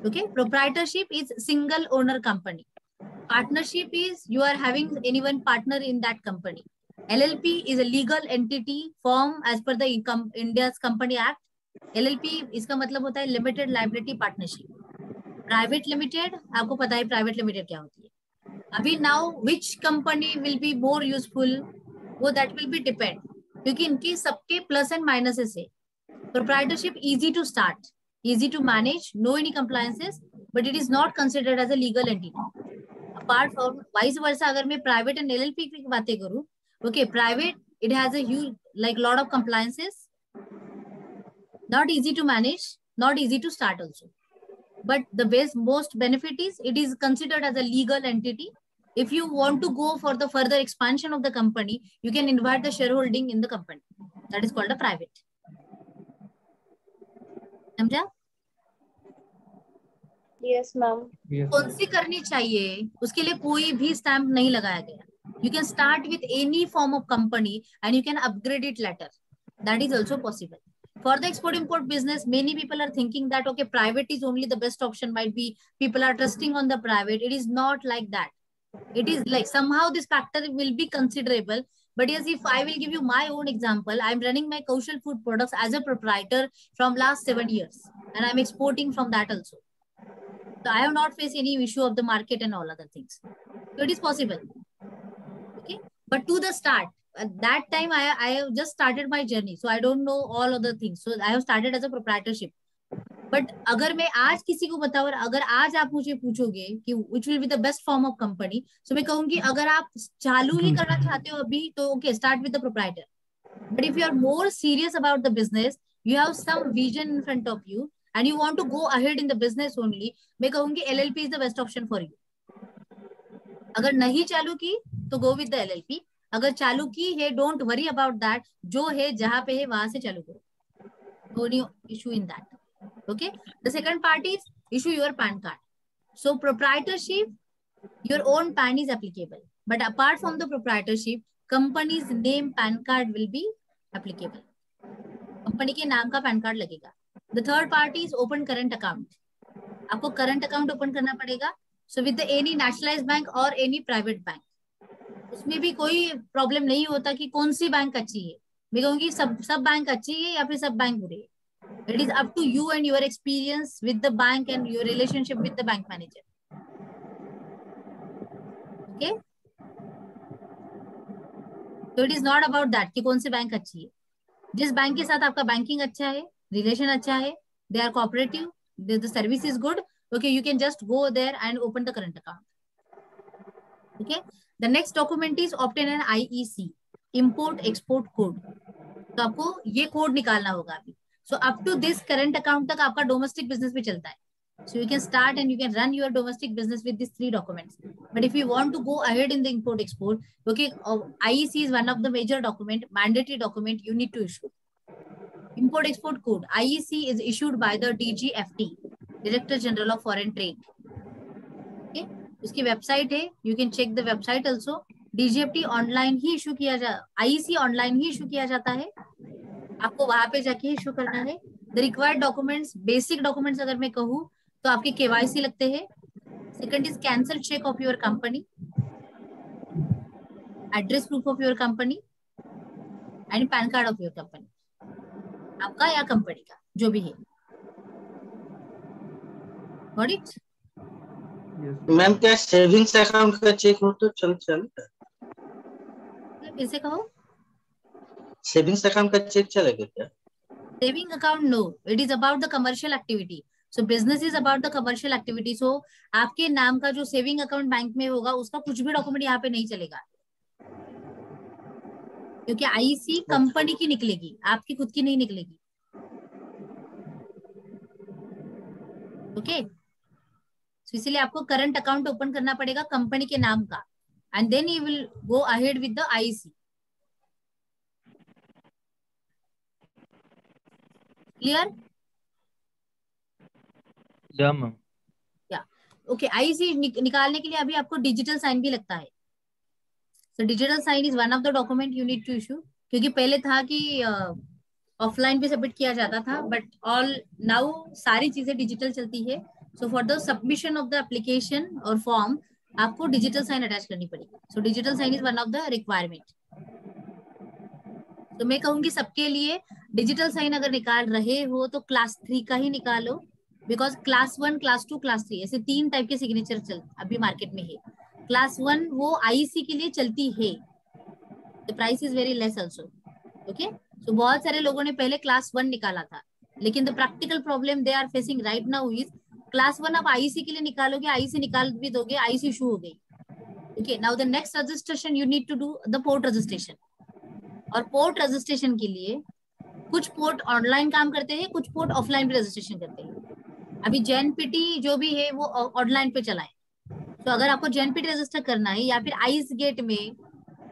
Okay, proprietorship is single owner company. Partnership is you are having anyone partner in that company. LLP is a legal entity formed as per the India's Company Act. LLP इसका मतलब होता है limited liability partnership. Private limited, आपको पता है private limited क्या होती है. अभी now which company will be more useful, वो दैट विल बी डिपेंड, क्योंकि इनकी सबके प्लस एंड माइनसेस है. Proprietorship easy to start, easy to manage, no any compliances, but it is not considered as a legal entity. Apart from vice versa, अगर मैं private and LLP की बातें करूं, okay, private, it has a huge, like lot of compliances, not easy to manage, not easy to start also. But the most benefit is it is considered as a legal entity. If you want to go for the further expansion of the company, you can invite the shareholding in the company. That is called a private. समझा? Yes, ma'am. कौन सी करनी चाहिए उसके लिए कोई भी stamp नहीं लगाया गया. You can start with any form of company and you can upgrade it later. That is also possible. For the export import business, many people are thinking that, okay, private is only the best option. Might be people are trusting on the private. It is not like that. It is like somehow this factor will be considerable. But yes, if I will give you my own example, I'm running my Kaushal Food Products as a proprietor from last 7 years. And I'm exporting from that also. So I have not faced any issue of the market and all other things. So it is possible. But to the start, at that time, I have just started my journey. So I don't know all other things. So I have started as a proprietorship. But अगर मैं आज किसी को बताऊँ और अगर आज आप मुझे पूछोगे कि which will be the best form of company, so मैं कहूँगी अगर आप चालू ही करना चाहते हो अभी तो okay, start with the proprietor. But if you are more serious about the business, you have some vision in front of you and you want to go ahead in the business only, मैं कहूँगी LLP is the best option for you. अगर नहीं चालू की तो गो with the LLP. अगर चालू की है, डोंट वरी अबाउट दैट. जो है जहां पे है वहां से चालू करो. No issue in that. Okay. The second part is issue your PAN card. So proprietorship, your own PAN is applicable, but apart from the proprietorship, company's name PAN card will be applicable. Company के नाम का PAN card लगेगा. The third part is open current account. आपको current account open करना पड़ेगा. So with any nationalized bank or any private bank, उसमें भी कोई प्रॉब्लम नहीं होता कि कौन सी बैंक अच्छी है. मैं कहूँगी सब बैंक अच्छी है या फिर सब बैंक बुरे है. It is up to you and your experience with the bank and your relationship with the bank manager. Okay? So it is not about that कि कौन सी बैंक अच्छी है. जिस बैंक के साथ आपका बैंकिंग अच्छा है, रिलेशन अच्छा है, they are cooperative, the service is good, okay, you can just go there and open the current account. Okay. The next document is obtain an IEC, import export code. तो आपको ये code निकालना होगा अभी. So up to this current account तक आपका domestic business भी चलता है. So you can start and you can run your domestic business with these 3 documents. But if you want to go ahead in the import export, okay, IEC is one of the major document, mandatory document you need to issue. Import export code, IEC is issued by the DGFT, Director General of Foreign Trade. ओके, उसकी website है, you can check the website also. DGFT online ही issue किया IEC online ही issue किया जाता है, आपको वहां पे जाके इशू करना है। The required documents, basic documents अगर मैं कहूँ तो आपके केवाईसी लगते हैं। Second is cancel cheque of your company, address proof of your company and pan card of your company, आपका या कंपनी का जो भी है। Got it? मैम क्या सेविंग्स अकाउंट का चेक हो तो चलेगा? फिर से कहो। सेविंग्स अकाउंट का चेक चलेगा क्या? Saving account no, it is about the commercial activity. So business is about the commercial activity. So आपके नाम का जो सेविंग अकाउंट बैंक में होगा उसका कुछ भी डॉक्यूमेंट यहाँ पे नहीं चलेगा, क्योंकि आईसी कंपनी की निकलेगी, आपकी खुद की नहीं निकलेगी। ओके, इसलिए आपको करंट अकाउंट ओपन करना पड़ेगा कंपनी के नाम का, and then you will go ahead with the IC. Clear? Yeah ma'am. Yeah okay, IC निकालने के लिए अभी आपको डिजिटल साइन भी लगता है। So digital sign is one of the document you need to issue, क्योंकि पहले था कि ऑफलाइन भी सबमिट किया जाता था, बट ऑल नाउ सारी चीजें डिजिटल चलती है। So for the submission of the application और फॉर्म आपको डिजिटल साइन अटैच करनी पड़ेगी। So digital sign is one of the requirement. तो मैं कहूंगी सबके लिए डिजिटल साइन अगर निकाल रहे हो तो क्लास 3 का ही निकालो, बिकॉज क्लास 1, क्लास 2, क्लास 3 ऐसे 3 टाइप के सिग्नेचर चल अभी मार्केट में है। क्लास 1 वो आईसी के लिए चलती है, the price is very less also. Okay, तो बहुत सारे लोगों ने पहले क्लास 1 निकाला था, लेकिन the practical problem they are facing right now is class 1 आप आईसी के लिए निकालोगे, आईसी निकाल भी दोगे, आईसी इशू हो गई। Okay, now the next registration you need to do the port registration. और पोर्ट रजिस्ट्रेशन के लिए कुछ पोर्ट ऑनलाइन काम करते हैं, कुछ पोर्ट ऑफलाइन भी रजिस्ट्रेशन करते हैं। अभी जेएनपीटी जो भी है वो ऑनलाइन पे चला है। तो अगर आपको जेएनपीटी रजिस्टर करना है या फिर आइस गेट में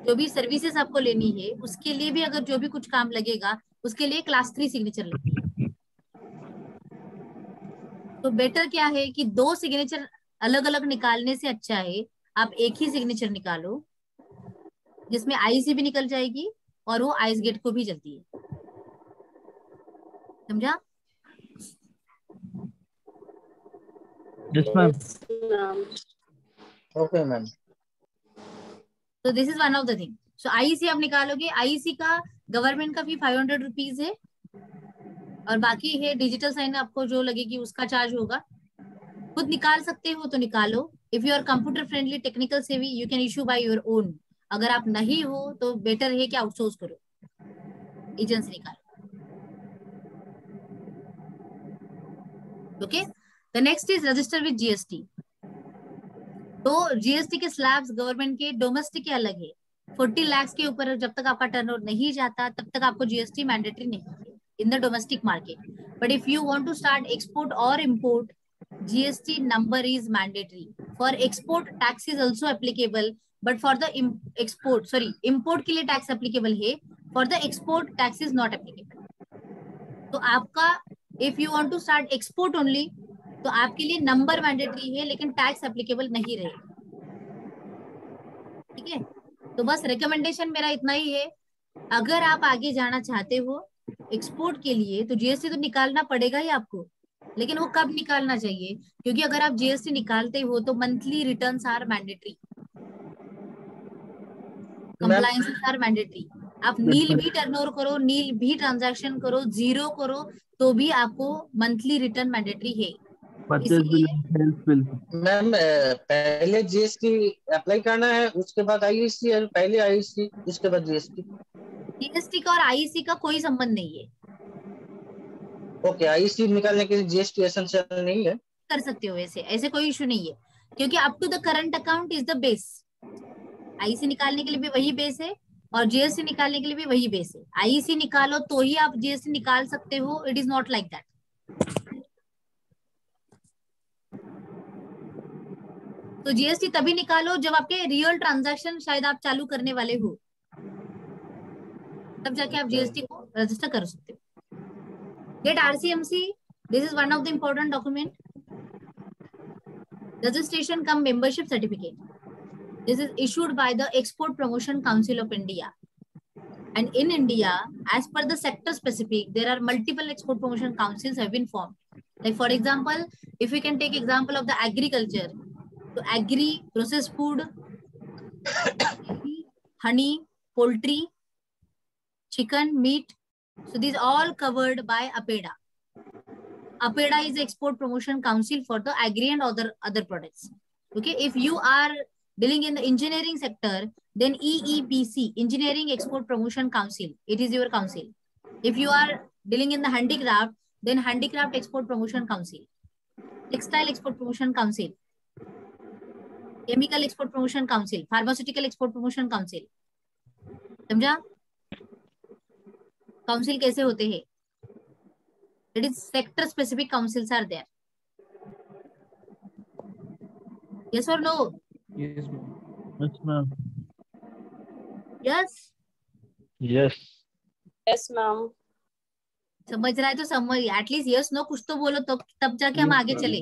जो भी सर्विसेज आपको लेनी है उसके लिए भी अगर जो भी कुछ काम लगेगा उसके लिए क्लास 3 सिग्नेचर लगती है। तो बेटर क्या है कि 2 सिग्नेचर अलग अलग निकालने से अच्छा है आप एक ही सिग्नेचर निकालो, जिसमें आईसी भी निकल जाएगी और वो आइस गेट को भी चलती है। समझा? Yes, ma'am. Okay ma'am. तो this is one of the thing. So IC आप निकालोगे, आईसी का गवर्नमेंट का फी 500 रुपीज है, और बाकी है डिजिटल साइन आपको जो लगेगी उसका चार्ज होगा। खुद निकाल सकते हो तो निकालो। If you are computer friendly, technical savvy, you can issue by your own. अगर आप नहीं हो तो बेटर है कि आउटसोर्स करो, एजेंसी निकालो। Okay, the next is register with GST. तो जीएसटी के स्लैब्स गवर्नमेंट के, डोमेस्टिक के अलग है। 40 लाख के ऊपर जब तक आपका टर्नओवर नहीं जाता तब तक आपको जीएसटी मैंडेटरी नहीं है in the domestic market. But if you want to start export और import, GST number is mandatory. For export tax is also applicable, but for the export import के लिए टैक्स एप्लीकेबल है, for the export tax is not applicable. तो आपका if you want to start export only तो आपके लिए number mandatory है लेकिन टैक्स एप्लीकेबल नहीं रहेगा। ठीक है, तो बस रिकमेंडेशन मेरा इतना ही है, अगर आप आगे जाना चाहते हो एक्सपोर्ट के लिए तो जीएसटी तो निकालना पड़ेगा ही आपको, लेकिन वो कब निकालना चाहिए? क्योंकि अगर आप जीएसटी निकालते हो तो monthly returns are mandatory, compliances are mandatory. आप नील भी टर्नओवर करो, नील भी ट्रांजैक्शन करो, जीरो करो, तो भी आपको मंथली रिटर्न मैंडेटरी है। मैम पहले जीएसटी अप्लाई करना है, उसके बाद आईईसी, और पहले आईईसी उसके बाद जीएसटी? जीएसटी का और आईईसी का कोई संबंध नहीं है। ओके, आईईसी निकालने के लिए जीएसटी एसेंशियल नहीं है? कर सकते हो, ऐसे कोई इशू नहीं है, क्योंकि up to the current account is the base. IEC निकालने के लिए भी वही बेस है और जीएसटी निकालने के लिए भी वही बेस है। आईईसी निकालो तो ही आप जीएसटी निकाल सकते हो, it is not like that. तो जीएसटी तभी निकालो जब आपके रियल ट्रांजैक्शन शायद आप चालू करने वाले हो, तब जाके आप जीएसटी को रजिस्टर कर सकते हो। Get RCMC, this is one of the important document. registration cum membership certificate. This is issued by the Export Promotion Council of India. And in India, as per the sector specific, there are multiple export promotion councils have been formed. Like for example, if we can take example of the agriculture, so agri, processed food, honey, poultry, chicken, meat. So these all covered by APEDA. APEDA is the Export Promotion Council for the agri and other products. Okay, if you are dealing in the engineering sector, then EEPC, Engineering Export Promotion Council, it is your council. If you are dealing in the handicraft, then Handicraft Export Promotion Council, Textile Export Promotion Council, Chemical Export Promotion Council, Pharmaceutical Export Promotion Council. समझा? Council कैसे होते हैं? It is sector specific councils are there. Yes or no? Yes, ma'am. Yes, ma'am. Yes. Yes. Yes, ma'am. समझ रहा है तो समझ, at least yes no कुछ तो बोलो, तब जाके हम आगे चले.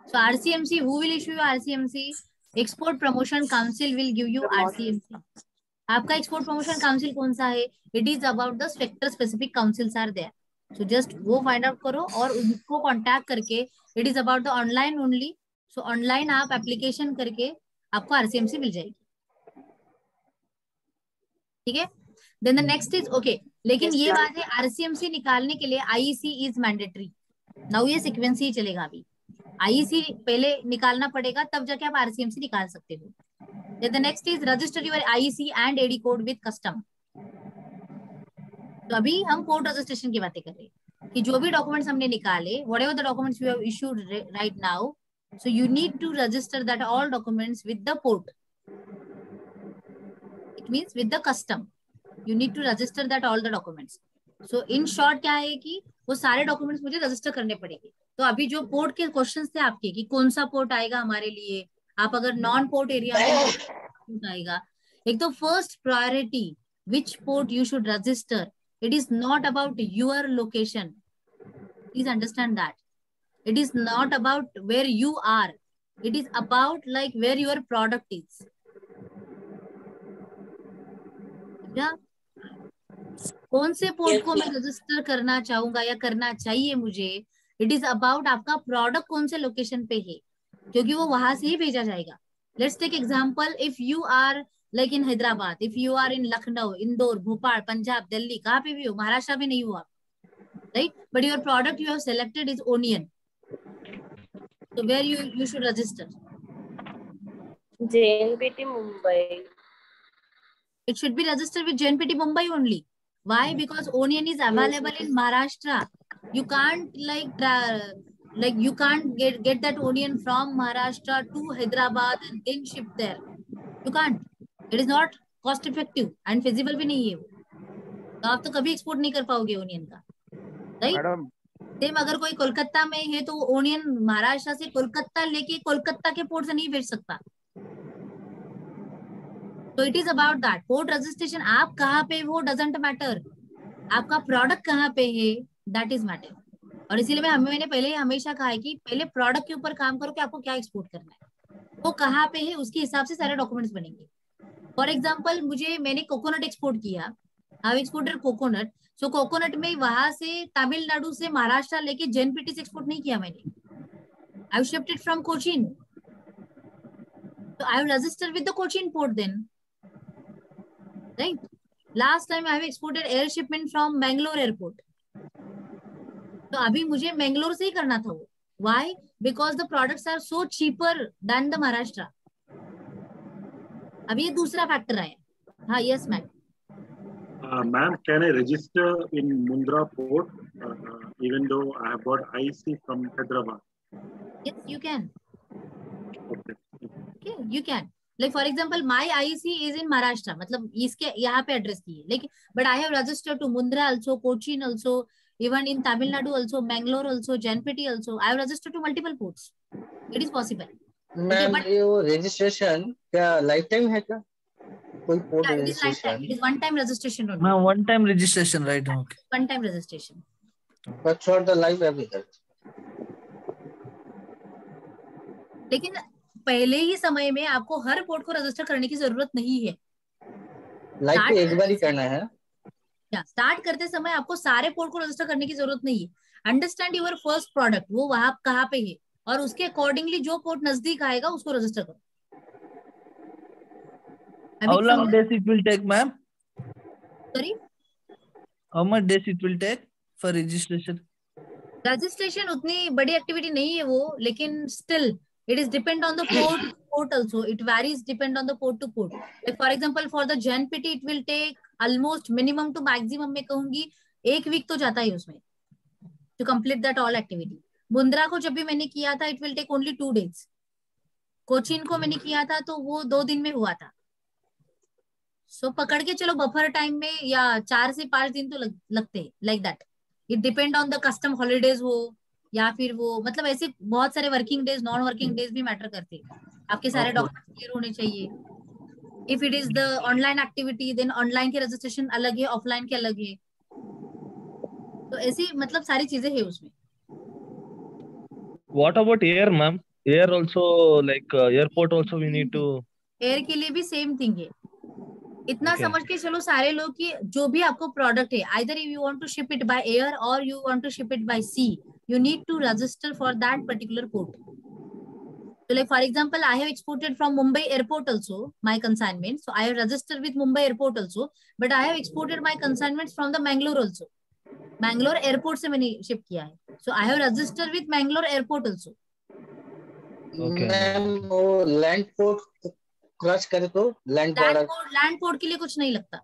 So RCMC, who will issue you RCMC? Export promotion council will give you RCMC. आपका एक्सपोर्ट प्रमोशन काउंसिल कौन सा है? It is about the sector specific councils are there. So just वो फाइंड आउट करो और उनको कांटेक्ट करके, it is about the online only. So online आप एप्लीकेशन करके आपको आरसीएमसी मिल जाएगी. ठीक है. Then the next is okay, लेकिन ये बात है आरसीएमसी निकालने के लिए आईईसी इज मैंडेटरी. नाउ ये सीक्वेंस ही चलेगा. अभी आईईसी पहले निकालना पड़ेगा, तब जाके आप आरसीएमसी निकाल सकते हो. The next is register your IEC and AD code with custom. तो अभी हम पोर्ट रजिस्ट्रेशन की बातें कर रहे हैं कि जो भी डॉक्यूमेंट्स हमने निकाले, whatever the documents you have issued right now, so you need to register that all documents with the port. It means with the custom. You need to register that all the documents. So in short क्या है कि वो सारे documents मुझे register करने पड़ेंगे. तो अभी जो पोर्ट के क्वेश्चंस थे आपके कि कौन सा पोर्ट आएगा हमारे लिए, आप अगर नॉन पोर्ट एरिया में पोर्ट आएगा. एक तो first priority which port you should register. It is not about your location. Please understand that. It is not about where you are. It is about like where your product is. कौन से port को मैं register करना चाहूंगा या करना चाहिए मुझे. इट इज अबाउट आपका प्रोडक्ट कौन से लोकेशन पे है, क्योंकि वो वहां से ही भेजा जाएगा. Let's take example, if you are like in Hyderabad, if you are in Lucknow, Indore, Bhopal, Punjab, Delhi, कहाँ पे भी हो, महाराष्ट्र में नहीं हो आप, right, but your product you have selected is onion. So where you should register? JNPT Mumbai. It should be registered with JNPT Mumbai only. Why? Because onion is available in Maharashtra. You can't like you can't get that onion from Maharashtra to Hyderabad and then ship there. You can't. It is not cost effective and feasible भी नहीं है वो. तो आप तो कभी export नहीं कर पाओगे ओनियन का, राइट? सेम अगर कोई कोलकाता में है तो ओनियन महाराष्ट्र से कोलकाता लेके कोलकाता के पोर्ट से नहीं भेज सकता. तो it is about that port registration. आप कहाँ पे वो डजंट मैटर, आपका प्रोडक्ट कहाँ पे है दैट इज मैटर. और इसीलिए मैंने पहले हमेशा कहा है कि पहले प्रोडक्ट के ऊपर काम करो कि आपको क्या एक्सपोर्ट करना है, वो कहाँ पे है, उसके हिसाब से सारे डॉक्यूमेंट्स बनेंगे. फॉर एग्जाम्पल मैंने कोकोनट एक्सपोर्ट किया, आई एक्सपोर्टेड कोकोनट. सो कोकोनट में वहां से तमिलनाडु से महाराष्ट्र लेके जेएनपीटी से एक्सपोर्ट नहीं किया मैंने. I shipped it from Cochin. So I have registered with the Cochin port then, right? Last time I have exported air shipment from Bangalore airport. तो अभी मुझे मैंगलोर से ही करना था वो. Why? Because the products are so cheaper than the Maharashtra. अभी ये दूसरा फैक्टर आया. हाँ, yes ma'am. Ma'am, can I register in Mundra port even though I have got IC from Hyderabad? Yes, you can. Okay. Okay, you can. Like for example, my IC is in Maharashtra. मतलब इसके यहाँ पे address की है. लेकिन but I have registered to Mundra also, Cochin also, even in Tamil Nadu also, Bangalore also, JNPT also. I have registered to multiple ports. It is possible. Ma'am ये वो registration क्या लाइफ टाइम है क्या? कोई port registration? It is one time registration only. No, one time registration, right? Okay. One time registration. But for the life everything. लेकिन पहले ही समय में आपको हर पोर्ट को रजिस्टर करने की जरूरत नहीं है। लाइक एक बार ही करना है। स्टार्ट करते समय आपको सारे पोर्ट को रजिस्टर करने की जरूरत नहीं है। अंडरस्टैंड योर फर्स्ट प्रोडक्ट, वो वहां कहाँ पे है, और उसके अकॉर्डिंगली जो पोर्ट नजदीक आएगा उसको रजिस्टर करो। How long days it will take, ma'am? Sorry? How much days it will take for registration? Registration उतनी बड़ी एक्टिविटी नहीं है वो, लेकिन still it is depend on the port also. It varies depend on the port to port. Like for example for the JNPT it will take almost minimum to maximum मैं कहूंगी 1 week तो जाता है उसमें to complete that all activity. Mundra को जब भी मैंने किया था it will take only 2 days. Cochin को मैंने किया था तो वो 2 दिन में हुआ था। सो पकड़ के चलो बफर टाइम में या 4 से 5 दिन तो लगते हैं, like that. It depend on the custom holidays हो या फिर वो मतलब ऐसे बहुत सारे working days, non working days भी मैटर करते हैं। आपके सारे डॉक्यूमेंट्स क्लियर होने चाहिए। इफ इट इज द ऑनलाइन एक्टिविटी देन ऑनलाइन के रजिस्ट्रेशन अलग है, ऑफलाइन के अलग है। तो ऐसी मतलब सारी चीजें है उसमें। What about air, ma'am? Air also, like airport also we need to. Air के लिए भी सेम थिंग है। इतना समझ के चलो सारे लोग कि जो भी आपको प्रोडक्ट है, either you want to ship it by air और you want to ship it by sea, you need to register for that particular port. So like for example, I have exported from Mumbai airport also my consignment. So I have registered with Mumbai airport also, but I have exported my consignments from the Mangalore also. Mangalore airport से मैंने ship किया है. So I have registered with Mangalore airport also. Okay. Ma'am वो land port cross करे तो land port के लिए कुछ नहीं लगता।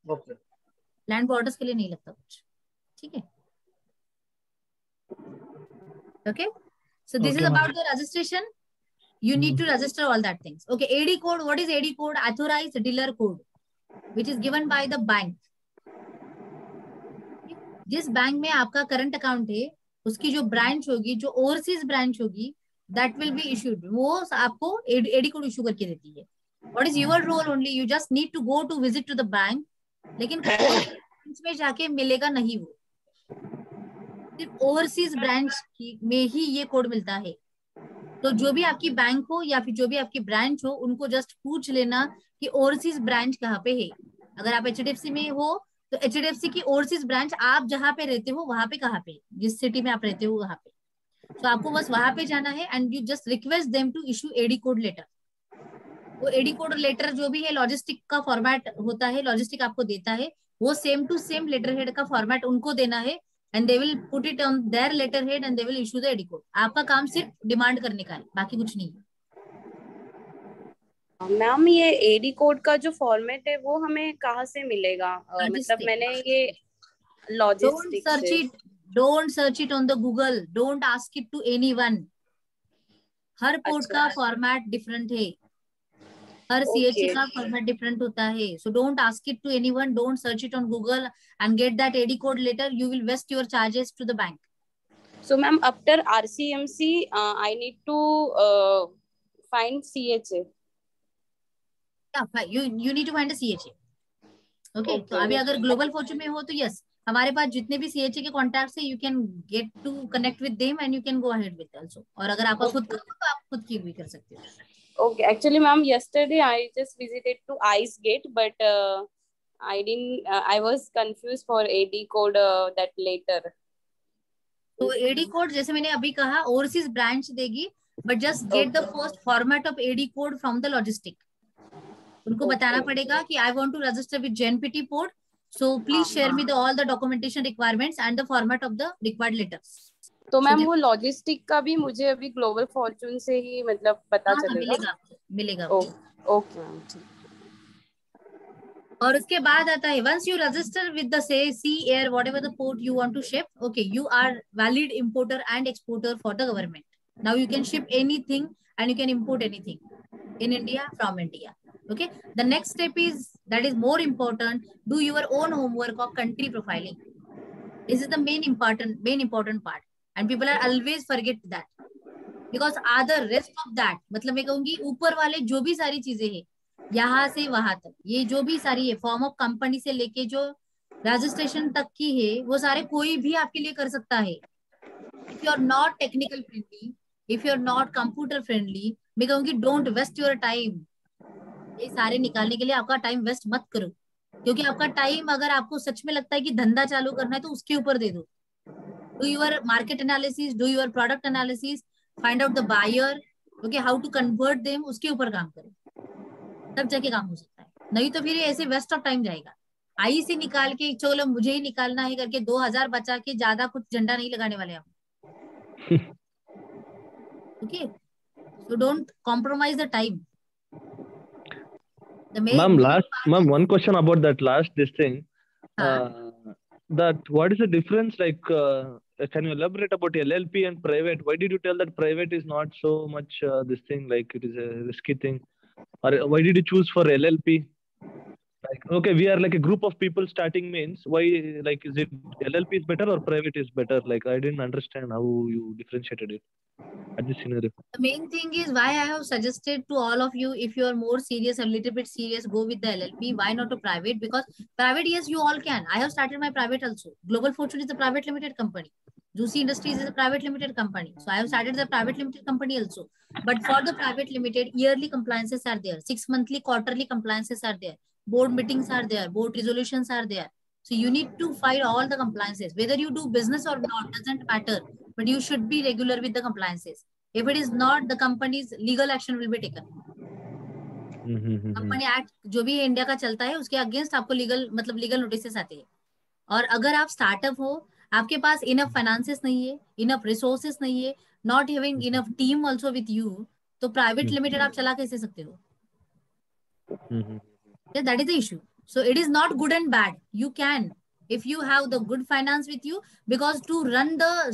ओके। लैंड बॉर्डर्स के लिए नहीं लगता कुछ, ठीक है। Okay, so this is about the registration. You need to register all that things. Okay, AD code. What is AD code? Authorized dealer code, which is given by the bank. जिस bank में आपका current account है उसकी जो branch होगी, जो overseas branch होगी, that will be issued. वो आपको AD code इशू करके देती है। What is your role only? You just need to go to visit to the bank. लेकिन में जाके मिलेगा नहीं, वो सिर्फ ओवरसीज ब्रांच में ही ये कोड मिलता है। तो जो भी आपकी बैंक हो या फिर जो भी आपकी ब्रांच हो, उनको जस्ट पूछ लेना कि ओवरसीज ब्रांच कहाँ पे है। अगर आप HDFC में हो तो HDFC की ओवरसीज ब्रांच आप जहाँ पे रहते हो वहां पे कहाँ पे, जिस सिटी में आप रहते हो वहां पे, तो आपको बस वहां पे जाना है and you just request them to issue AD code letter. वो AD कोड लेटर जो भी है लॉजिस्टिक का फॉर्मेट होता है, लॉजिस्टिक आपको देता है, वो same to same letter head का फॉर्मेट उनको देना है and they will put it on their letter head and they will issue the AD code. आपका काम सिर्फ डिमांड करने का है, बाकी कुछ नहीं है। मैम ये AD कोड का जो फॉर्मेट है वो हमें कहाँ से मिलेगा? मतलब मैंने ये logistic don't search it on the Google, don't ask it to anyone. हर पोर्ट का फॉर्मेट डिफरेंट है, हर CHA का फॉर्मेट डिफरेंट होता है। So don't ask it to anyone, don't search it on Google and get that AD code letter, you will waste your charges to the bank. So ma'am after RCMC I need to find CHA. You need to find a CHA. Okay, तो अभी अगर global Fortune में हो तो yes, हमारे पास जितने भी CHA के कॉन्टैक्ट्स है, you can get to connect with them and you can go ahead with also. और अगर आपका खुद का तो आप खुद की भी कर सकते हो। Okay, actually ma'am, yesterday I just visited to Ice Gate, but I didn't I was confused for AD code that later. तो AD कोड जैसे मैंने अभी कहा ओवरसीज ब्रांच देगी, but just get the first format of AD code from the logistic. उनको बताना पड़ेगा कि I want to register with JNPT port, so please share me the all the documentation requirements and the format of the required letters. तो ma'am वो logistic का भी मुझे अभी ग्लोबल फॉर्चून से ही मतलब पता चलेगा? मिलेगा। ओके मैम, ठीक। और उसके बाद आता है once you register with the sea air whatever the port you want to ship, okay you are valid importer and exporter for the government. Now you can ship anything and you can import anything in India from India. Okay, the next step is, that is more important, do your own homework of country profiling. This is the main important part and people are always forget that, because other rest of that, मतलब मैं कहूंगी ऊपर वाले जो भी सारी चीजें हैं यहाँ से वहां तक, ये जो भी सारी है फॉर्म ऑफ कंपनी से लेके जो रजिस्ट्रेशन तक की है, वो सारे कोई भी आपके लिए कर सकता है। If you are not technical friendly, if you are not computer friendly, मैं कहूंगी डोंट वेस्ट योर टाइम। ये सारे निकालने के लिए आपका टाइम वेस्ट मत करो, क्योंकि आपका टाइम अगर आपको सच में लगता है कि धंधा चालू करना है तो उसके ऊपर दे दो। Do your market analysis, do your product analysis, find out the buyer, okay, how to convert them, उसके ऊपर काम करो, तब जाके काम हो सकता है। नहीं तो फिर ये ऐसे वेस्ट ऑफ टाइम जाएगा। आई से निकाल के चलो मुझे ही निकालना है करके 2000 बचा के ज्यादा कुछ झंडा नहीं लगाने वाले हम। Okay, so don't compromise the time. Ma'am, one question about that last this thing. हाँ, That what is the difference? Like, can you elaborate about LLP and private? Why did you tell that private is not so much this thing? Like, it is a risky thing, or why did you choose for LLP? Like, okay, we are like a group of people starting means why? Like, is it LLP is better or private is better? Like, I didn't understand how you differentiated it at this scenario. the main thing is why I have suggested to all of you, if you are more serious, a little bit serious, go with the LLP. Why not a private? Because private, yes, you all can. I have started my private also. Global Fortune is a private limited company. Juicy Industries is a private limited company. So I have started the private limited company also. But for the private limited, yearly compliances are there. 6 monthly, quarterly compliances are there. Board meetings are there. Board resolutions are there. So you need to file all the compliances. Whether you do business or not, doesn't matter. But you should be regular with the compliances. If it is not, the company's legal action will be taken. Company act जो भी India का चलता है उसके against आपको legal notices आते हैं। और अगर आप स्टार्टअप हो, आपके पास इनफ फाइनेंसेस नहीं है, इनफ रिसोर्सेस नहीं है, not having enough team also with you, तो प्राइवेट लिमिटेड आप चला कैसे सकते हो? That is the issue. So it is not good and bad, you can if you have the good finance with you, because to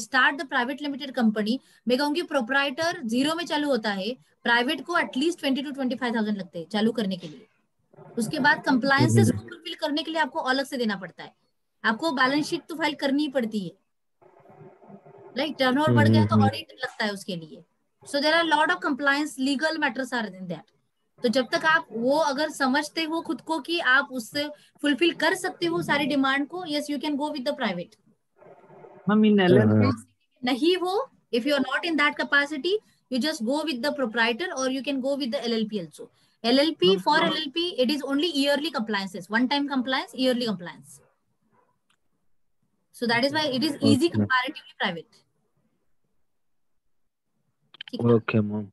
start the private limited company, मैं कहूंगी proprietor zero में चालू होता है, प्राइवेट को at least 20 to 25,000 लगते हैं चालू करने के लिए। उसके बाद कंप्लायंसेस को फुलफिल करने के लिए आपको अलग से देना पड़ता है, आपको बैलेंस शीट तो फाइल करनी ही पड़ती है, राइट? टर्नओवर बढ़ गया तो ऑडिट लगता है उसके लिए। So there are lot of compliance legal matters are in that. तो जब तक आप वो अगर समझते हो खुद को कि आप उससे फुलफिल कर सकते हो सारी डिमांड को, yes you can go with the private. नहीं हो, if you are not in that capacity, you just go with the proprietor or you can go with the LLP also. LLP, for LLP, it is only yearly compliances, one time compliance, yearly compliance. So that is why it is easy comparatively private. Okay, ma'am.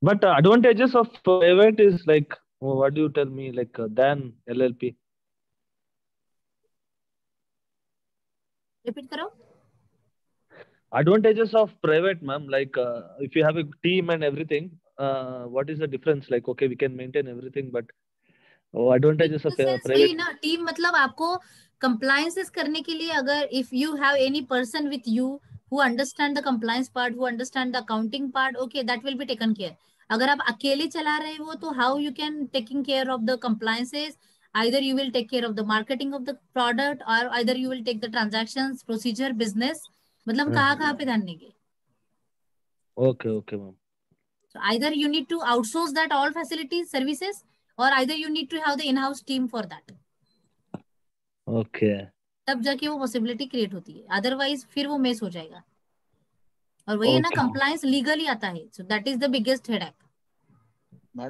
But advantages of private is like, what do you tell me, like than LLP? Repeat karo. Advantages of private, ma'am, like if you have a team and everything, what is the difference? Like, okay, we can maintain everything, but advantages of private ना team मतलब आपको compliances करने के लिए, अगर if you have any person with you who understand the compliance part, who understand the accounting part, okay, that will be taken care. अगर आप अकेले चला रहे हो तो how you can taking care of the compliances? Either you will take care of the marketing of the product, or either you will take the transactions, procedure, business. मतलब कहाँ पे ध्यान देंगे? Okay, ma'am. So either you need to outsource that all facilities, services, or either you need to have the in-house team for that. Okay. तब जाके वो possibility create होती है, अदरवाइज फिर वो मिस हो जाएगा। और वही है ना, कंप्लायंस लीगली आता है, so that is the biggest headache.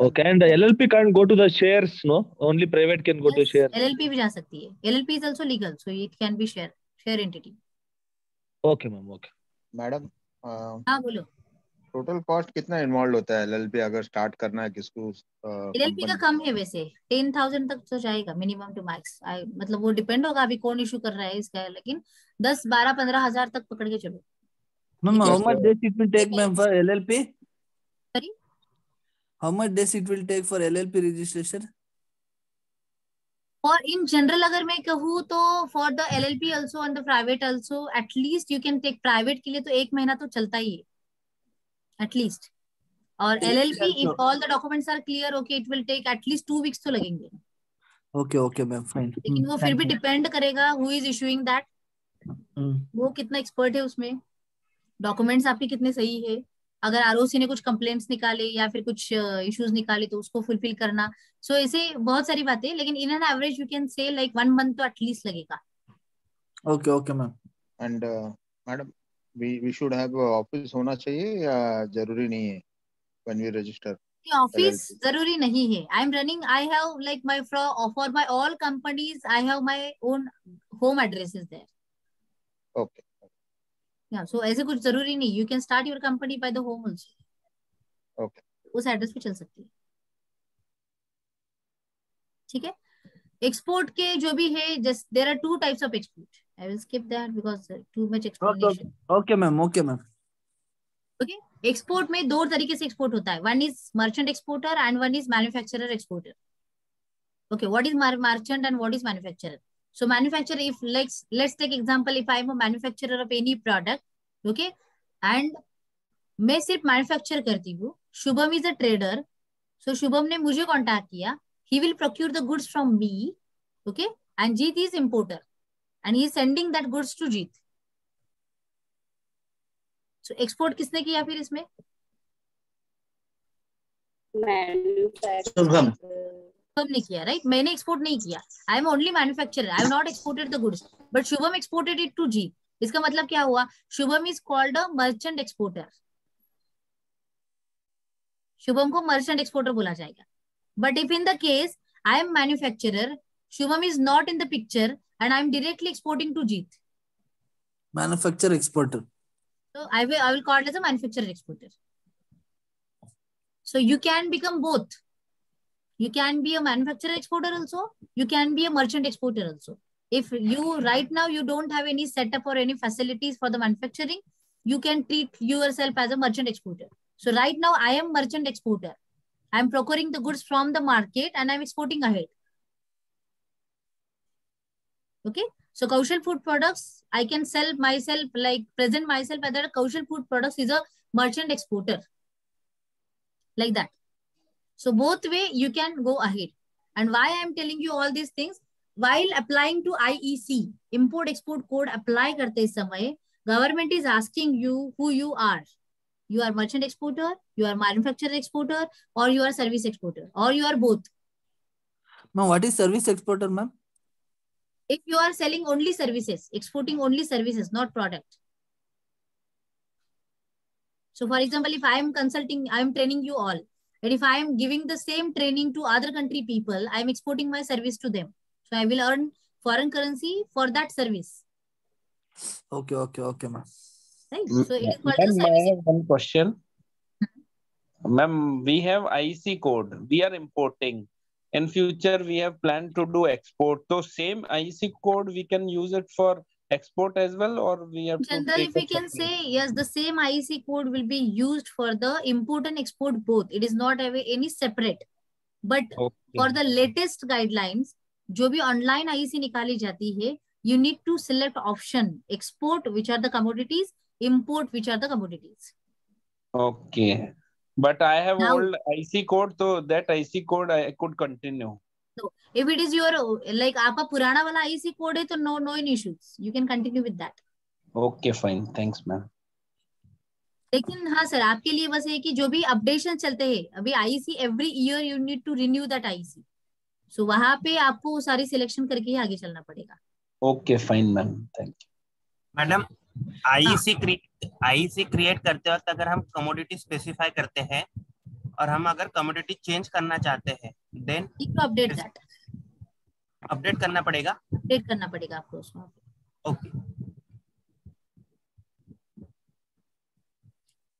Okay, and the LLP can't go to the shares, no? Only private can go to shares. LLP भी जा सकती है, LLP is also legal, so it can be share entity. Okay, ma'am. Okay. Madam, हाँ बोलो। Total cost कितना involve होता है LLP अगर स्टार्ट करना है किसको? LLP का कम है वैसे, 10,000 तक तो जाएगा मिनिमम टू मैक्स। मतलब वो डिपेंड होगा अभी कौन इशू कर रहा है इसका, लेकिन 10, 12, 15,000 तक पकड़ के चलो। Ma'am, how much days it will take, ma'am, for LLP? Sorry? How much days it will take for LLP registration? For in general अगर मैं कहूँ तो for the LLP also and the private also, at least you can take private के लिए तो 1 महीना तो चलता ही है at least। और LLP if all the documents are clear, okay, it will take at least 2 weeks तो लगेंगे। Okay, ma'am, fine. लेकिन वो फिर भी डिपेंड करेगा who is issuing that, वो कितना एक्सपर्ट है उसमें, डॉक्यूमेंट्स आपके कितने सही है, अगर आरओसी ने कुछ कंप्लेंट्स निकाले या फिर कुछ इश्यूज निकाले तो उसको फुलफिल करना। सो ऐसे बहुत सारी बातें, लेकिन in an average you can say like 1 month तो एटलीस्ट लगेगा। Okay, ma'am. And madam, we should have office होना चाहिए या जरूरी नहीं है when we register office LLC? जरूरी नहीं है. I am running, I have like my for my all companies I have my own home addresses there. Okay. या सो ऐसे कुछ जरूरी नहीं. You can start your company by the home also. Okay. उस address पे चल सकती है. ठीक है. एक्सपोर्ट के जो भी है, just there are two types of export. I will skip that because too much explanation. Okay, ma'am. Okay, ma'am. Okay. Export में दो तरीके से एक्सपोर्ट होता है. One is merchant exporter and one is manufacturer exporter. Okay, what is merchant and what is manufacturer? So manufacturer, if let's take example, if I am a manufacturer of any product, okay, and मैं सिर्फ manufacture करती हूँ. Shubham is a trader. So Shubham ने मुझे contact किया. He will procure the goods from me, okay, and Jeet is importer and he is sending that goods to Jeet. So export किसने किया फिर इसमें? शुभम. शुभम ने किया, राइट? मैंने एक्सपोर्ट नहीं किया. I am only manufacturer. I have not exported the goods, but Shubham exported it to Jeet. इसका मतलब क्या हुआ? Shubham is called a merchant exporter. Shubham को मर्चेंट एक्सपोर्टर बोला जाएगा. But if in the case I am manufacturer, Shubham is not in the picture and I am directly exporting to Jeet, Manufacturer exporter. so I will call it as a manufacturer exporter. So you can become both. You can be a manufacturer exporter also. You can be a merchant exporter also. If you right now you don't have any setup or any facilities for the manufacturing, you can treat yourself as a merchant exporter. So right now I am merchant exporter. I am procuring the goods from the market and I am exporting ahead. Okay. So Kaushal Food Products, I can sell myself, like present myself as that Kaushal Food Products is a merchant exporter. Like that. So both way you can go ahead. And why I am telling you all these things? While applying to IEC, Import Export Code apply karte samay, government is asking you who you are. You are merchant exporter, you are manufacturer exporter, or you are service exporter, or you are both. Ma'am, what is service exporter, ma'am? If you are selling only services, exporting only services, not product. So for example, if I am consulting, I am training you all. And if I am giving the same training to other country people, I am exporting my service to them. So I will earn foreign currency for that service. Okay, ma'am. Right? So it is called a Ma'am, I service. have one question. Ma'am, we have IC code. We are importing. In future, we have planned to do export. So same IC code, we can use it for export as well, or we have to Generally, take if we a can separate? say, yes, the same IEC code will be used for the import and export both. It is not any separate. But for the latest guidelines, जो भी online IEC निकाली जाती है, you need to select option export, which are the commodities, import, which are the commodities. Okay. But I have Now- old IC code, so that IC code I could continue. So if it is your, like आपका पुराना वाला IEC code है, तो no any issues. You can continue with that. Okay, fine. Thanks, ma'am. लेकिन हाँ sir, आपके लिए बस है कि जो भी अपडेशन चलते हैं, अभी IEC every year you need to renew that IEC. So वहां पे आपको सारी सिलेक्शन करके ही आगे चलना पड़ेगा. Okay, fine, ma'am. Thank you. Madam, IC create करते वक्त अगर हम कमोडिटी स्पेसिफाई करते हैं और हम अगर कमोडिटी चेंज करना चाहते हैं, देन अपडेट दैट, अपडेट करना पड़ेगा. अपडेट करना पड़ेगा आपको उसमें. ओके,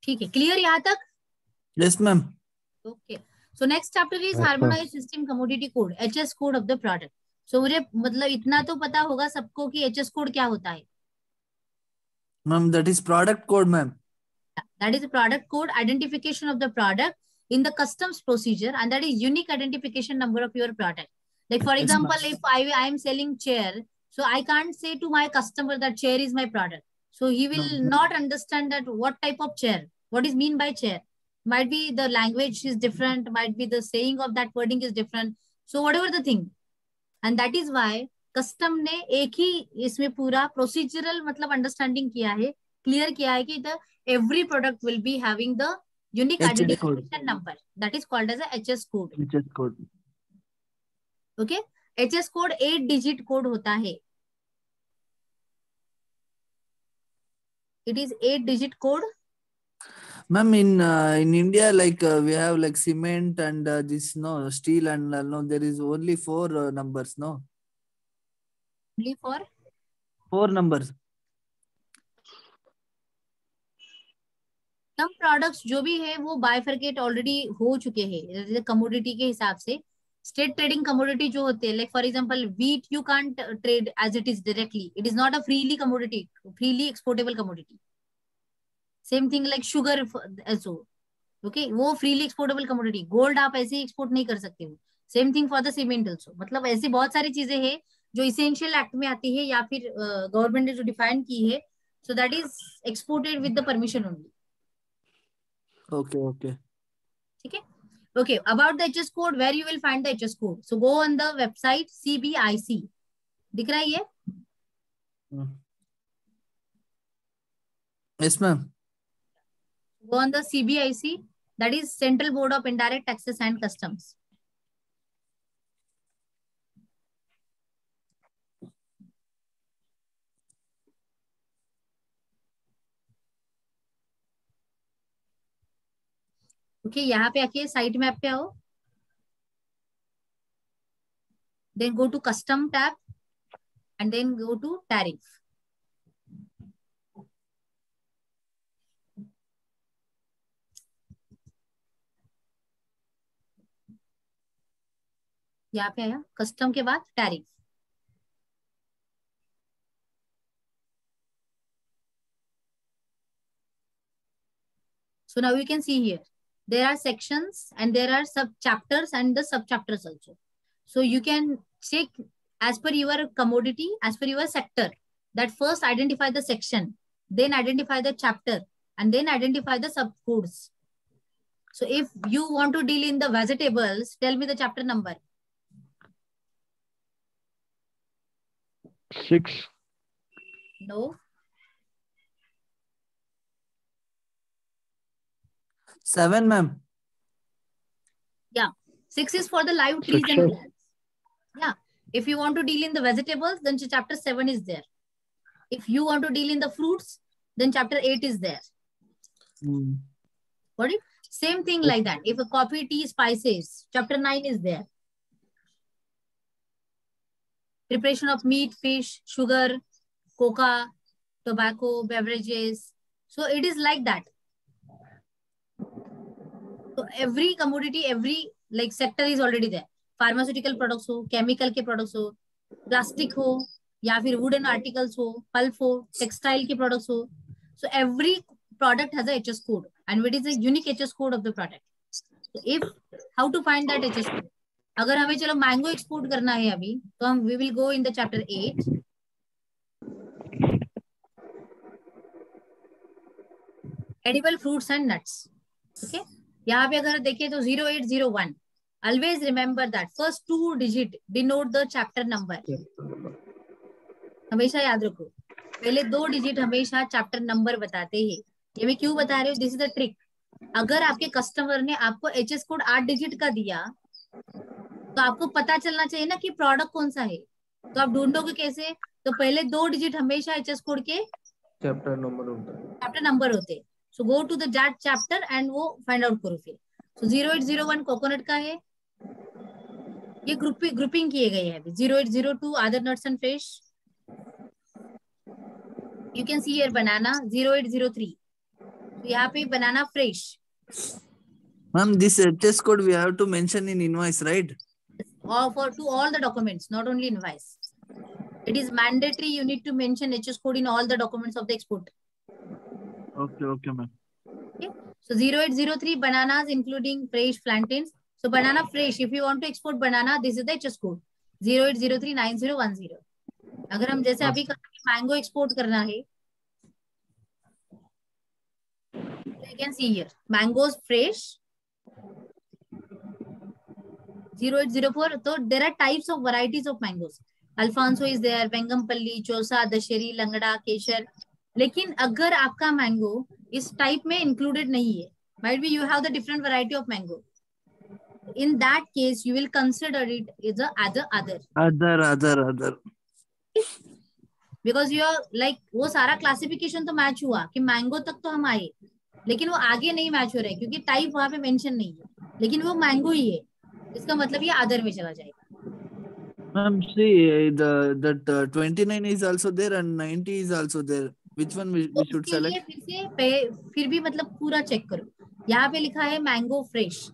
ठीक है. क्लियर यहाँ तक? Yes, ma'am. Okay. So next chapter is harmonised system commodity code, HS code of the product. So मुझे मतलब इतना तो पता होगा सबको कि HS कोड क्या होता है. Ma'am, that is product code, ma'am. That is the product code, identification of the product in the customs procedure, and that is unique identification number of your product. Like for example, if I am selling chair, so I can't say to my customer that chair is my product. So he will not understand that what type of chair, what is mean by chair. Might be the language is different, might be the saying of that wording is different. So whatever the thing, and that is why custom ने एक ही इसमें पूरा procedural मतलब understanding किया है, clear किया है कि the every product will be having the unique identification number, that is called as HS code. HS code. Okay. HS code 8 digit code होता है. It is 8-digit code. Ma'am, in India, like we have like cement and this no steel and no, there is only 4 numbers, no? Only for 4 numbers. some products जो भी है वो bifurcate already हो चुके हैं जैसे कमोडिटी के हिसाब से. स्टेट ट्रेडिंग कमोडिटी जो होते हैं, like for example wheat you can't trade as it is directly. It is not a freely commodity, freely exportable commodity. Same thing like sugar also. Okay, वो फ्रीली एक्सपोर्टेबल कमोडिटी. गोल्ड आप ऐसे ही export नहीं कर सकते हो. Same thing for the cement also. मतलब ऐसी बहुत सारी चीजें हैं जो इसेंशियल एक्ट में आती है या फिर गवर्नमेंट ने जो डिफाइन की है, so that is exported with the permission only. Okay. ठीक है. Okay, about the HS code, where you will find the HS code? So go on the website CBIC. दिख रहा है ये? Yes, ma'am. Go on the CBIC, that is Central Board of Indirect Taxes and Customs. Okay, यहाँ पे आके site map पे आओ. Then go to custom tab and then go to tariff. यहाँ पे आया कस्टम के बाद tariff. So now you can see here, there are sections and there are sub chapters and the sub chapters also. So you can check as per your commodity, as per your sector, that first identify the section, then identify the chapter, and then identify the sub codes. So if you want to deal in the vegetables, tell me the chapter number. 6. No. 7, ma'am. Yeah. 6 is for the live trees and plants. Yeah. If you want to deal in the vegetables, then chapter 7 is there. If you want to deal in the fruits, then chapter 8 is there. Got it? Same thing like that. If a coffee, tea, spices, chapter 9 is there. Preparation of meat, fish, sugar, coca, tobacco, beverages. So it is like that. So every commodity, every like sector is already there. Pharmaceutical products हो, chemical के products हो, plastic हो, या फिर wooden articles हो, pulp हो, textile के products हो. So every product has a HS code, and it is a unique HS code of the product. So if how to find that HS code? अगर हमें चलो मैंगो एक्सपोर्ट करना है अभी, तो हम we will go in the chapter 8. Edible fruits and nuts. Okay. यहाँ पे अगर देखें तो 0801. Always remember that first 2 digit denote the chapter number. हमेशा याद रखो, पहले 2 डिजिट हमेशा चैप्टर नंबर बताते हैं. ये मैं क्यों बता रही हूँ? This is the trick. अगर आपके कस्टमर ने आपको एचएस कोड 8 डिजिट का दिया, तो आपको पता चलना चाहिए ना कि प्रोडक्ट कौन सा है. तो आप ढूंढोगे कैसे? तो पहले 2 डिजिट हमेशा एचएस कोड के चैप्टर नंबर होता है. चैप्टर नंबर होते हैं. So go to the that chapter and वो फाइंड आउट करो फिर. सो 0801 कोकोनट का है. ये ग्रुपिंग किए गए हैं. 0802 other nuts and fish. You can see here banana 0803. So यहाँ पे banana fresh. Ma'am, this HS code we have to mention in invoice, right? Or to all the documents, not only invoice. It is mandatory. You need to mention HS code in all the documents of the export. Okay, ma'am. Okay. So 0803 bananas including fresh plantains. So banana fresh. If you want to export banana, this is the HS code 08039010. अगर हम जैसे अभी mango export करना है, you can see here mangoes fresh 0804. So there are types of varieties of mangoes. Alfonso is there, Vengampalli, Chosa, Dasheri, Langda, Kesher. लेकिन अगर आपका mango इस टाइप में इंक्लूडेड नहीं है, might be you have the different variety of mango. In that case, you will consider it as a other. Other. Because you are like वो सारा classification तो मैच हुआ कि मैंगो तक तो हम आए, लेकिन वो आगे नहीं मैच हो रहे क्योंकि टाइप वहां पे मेंशन नहीं है, लेकिन वो मैंगो ही है, इसका मतलब ये अदर में चला जाएगा। Ma'am, see, that 29 is also there and 90 is also there. Which one we तो should इसके लिए select? फिर भी मतलब पूरा चेक करो, यहाँ पे लिखा है मैंगो फ्रेश,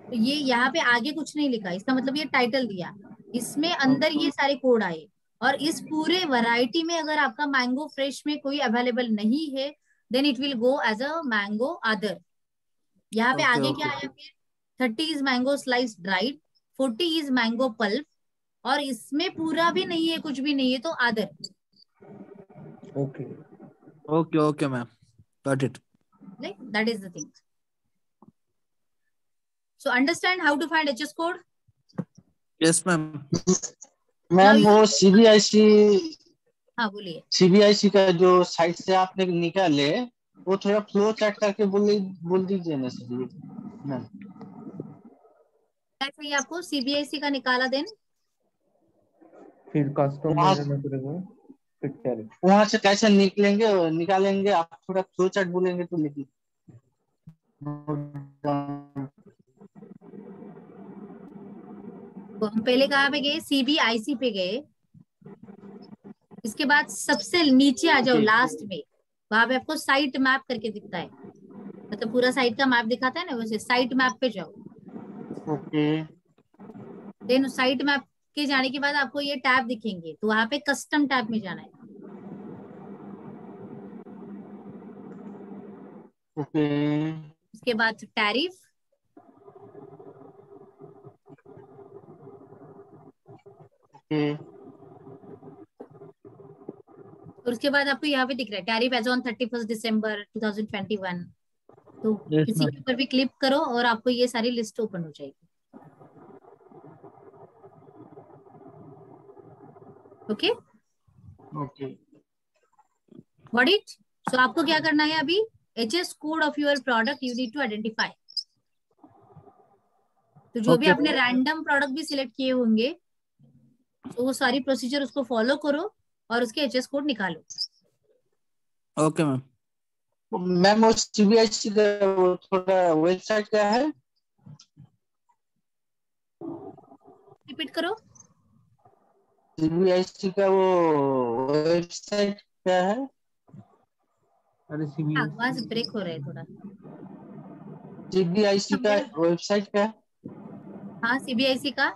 तो ये यहाँ पे आगे कुछ नहीं लिखा, इसका मतलब ये टाइटल दिया, इसमें अंदर ये सारे कोड आए, और इस पूरे वैरायटी में अगर आपका मैंगो फ्रेश में कोई अवेलेबल नहीं है, then it will go as a mango other. यहाँ पे आगे क्या आया फिर, 30 is mango slice dried, 40 is mango pulp, और इसमें पूरा भी नहीं है, कुछ भी नहीं है, तो other. Okay, ma'am. Got it. Like that is the thing. So understand how to find HS code? Yes, ma'am. Ma'am वो सीबीआईसी, हाँ बोलिए। सीबीआईसी का जो साइट से आपने निकाले, वो थोड़ा फ्लो चार्ट करके बोल दीजिए ना सर मैम। क्या चाहिए आपको? सीबीआईसी का निकाला देन फिर कस्टम वहां से कैसे निकालेंगे आप थोड़ा फ्लो चार्ट बोलेंगे तो निकले। तो हम पहले कहाँ पे गए? सीबीआईसी पे गए, इसके बाद सबसे नीचे आ जाओ लास्ट में, वहां पे आपको साइट मैप करके दिखता है, मतलब पूरा साइट का मैप दिखाता है ना, वैसे साइट मैप पे जाओ। ओके। देन साइट मैप के जाने के बाद आपको ये टैब दिखेंगे, तो वहां पे कस्टम टैब में जाना है। ओके। उसके बाद टैरिफ, और उसके बाद आपको यहाँ पे दिख रहा है टैरिफ एज ऑन 31 दिसंबर 2021। तो किसी के ऊपर भी क्लिक करो और आपको ये सारी लिस्ट ओपन हो जाएगी। Okay what it. सो आपको क्या करना है अभी? HS code of your product you need to identify. तो जो भी आपने रैंडम प्रोडक्ट भी सिलेक्ट किए होंगे, तो वो सारी प्रोसीजर उसको फॉलो करो और उसके HS कोड निकालो। Okay ma'am. मैम वो सीबीआईसी का थोड़ा वेबसाइट क्या है? रिपीट करो। सीबीआईसी का वो वेबसाइट क्या है? अरे आवाज ब्रेक हो रहा है थोड़ा। सीबीआईसी का वेबसाइट क्या है? हाँ सीबीआईसी का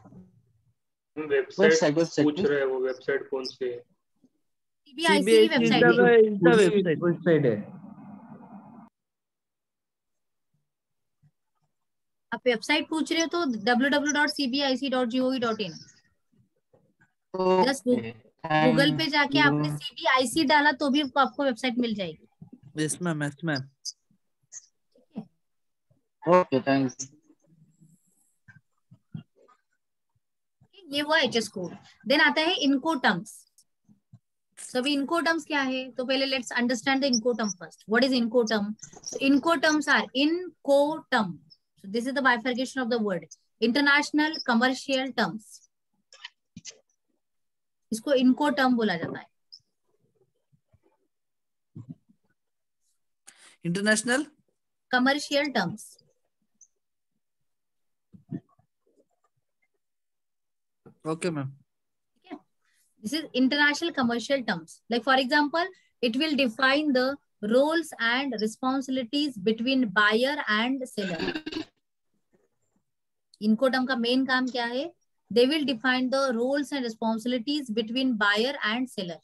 वेबसाइट पूछ रहे हैं, वो वेबसाइट कौन सी है? सीबीआईसी की वेबसाइट है। आप वेबसाइट पूछ रहे हो तो www.cbic.gov.in। जस्ट गूगल पे जाके आपने सीबीआईसी डाला तो भी आपको वेबसाइट मिल जाएगी। Yes ma'am, yes ma'am. Okay thanks. ये हुआ HS कोड। देन आता है इनको टर्म्स। सभी इनको टर्म्स क्या है? तो पहले लेट्स अंडरस्टैंड द इनको टर्म फर्स्ट। व्हाट इज इनको टर्म? इनको टर्म्स आर इनको term, so this is the bifurcation of the word, international commercial terms, इसको इनको टर्म बोला जाता है। International commercial terms. Okay ma'am. This is international commercial terms. Like for example, it will define the roles and responsibilities between buyer and seller. इनको term का main काम क्या है? They will define the roles and responsibilities between buyer and seller.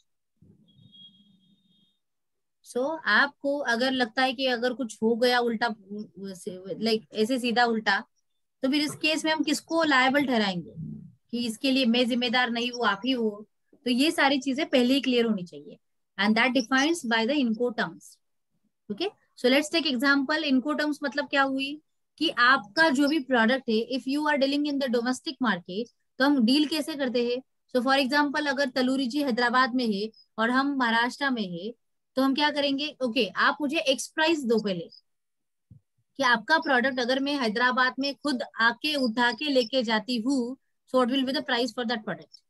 So आपको अगर लगता है कि अगर कुछ हो गया उल्टा, लाइक ऐसे सीधा उल्टा, तो फिर इस केस में हम किसको लायबल ठहराएंगे कि इसके लिए मैं जिम्मेदार नहीं हूँ, आप ही हो। तो ये सारी चीजें पहले ही क्लियर होनी चाहिए, and that defines by the Incoterms. Okay, so let's take example. Incoterms मतलब क्या हुई कि आपका जो भी प्रोडक्ट है, if you are dealing in the domestic market, तो हम डील कैसे करते हैं? सो फॉर एग्जांपल अगर तलूरी जी हैदराबाद में है और हम महाराष्ट्र में है, तो हम क्या करेंगे? ओके, आप मुझे एक्स प्राइस दो पहले कि आपका प्रोडक्ट अगर मैं हैदराबाद में खुद आके उठा के लेके जाती हूँ, so what will be the price for that product?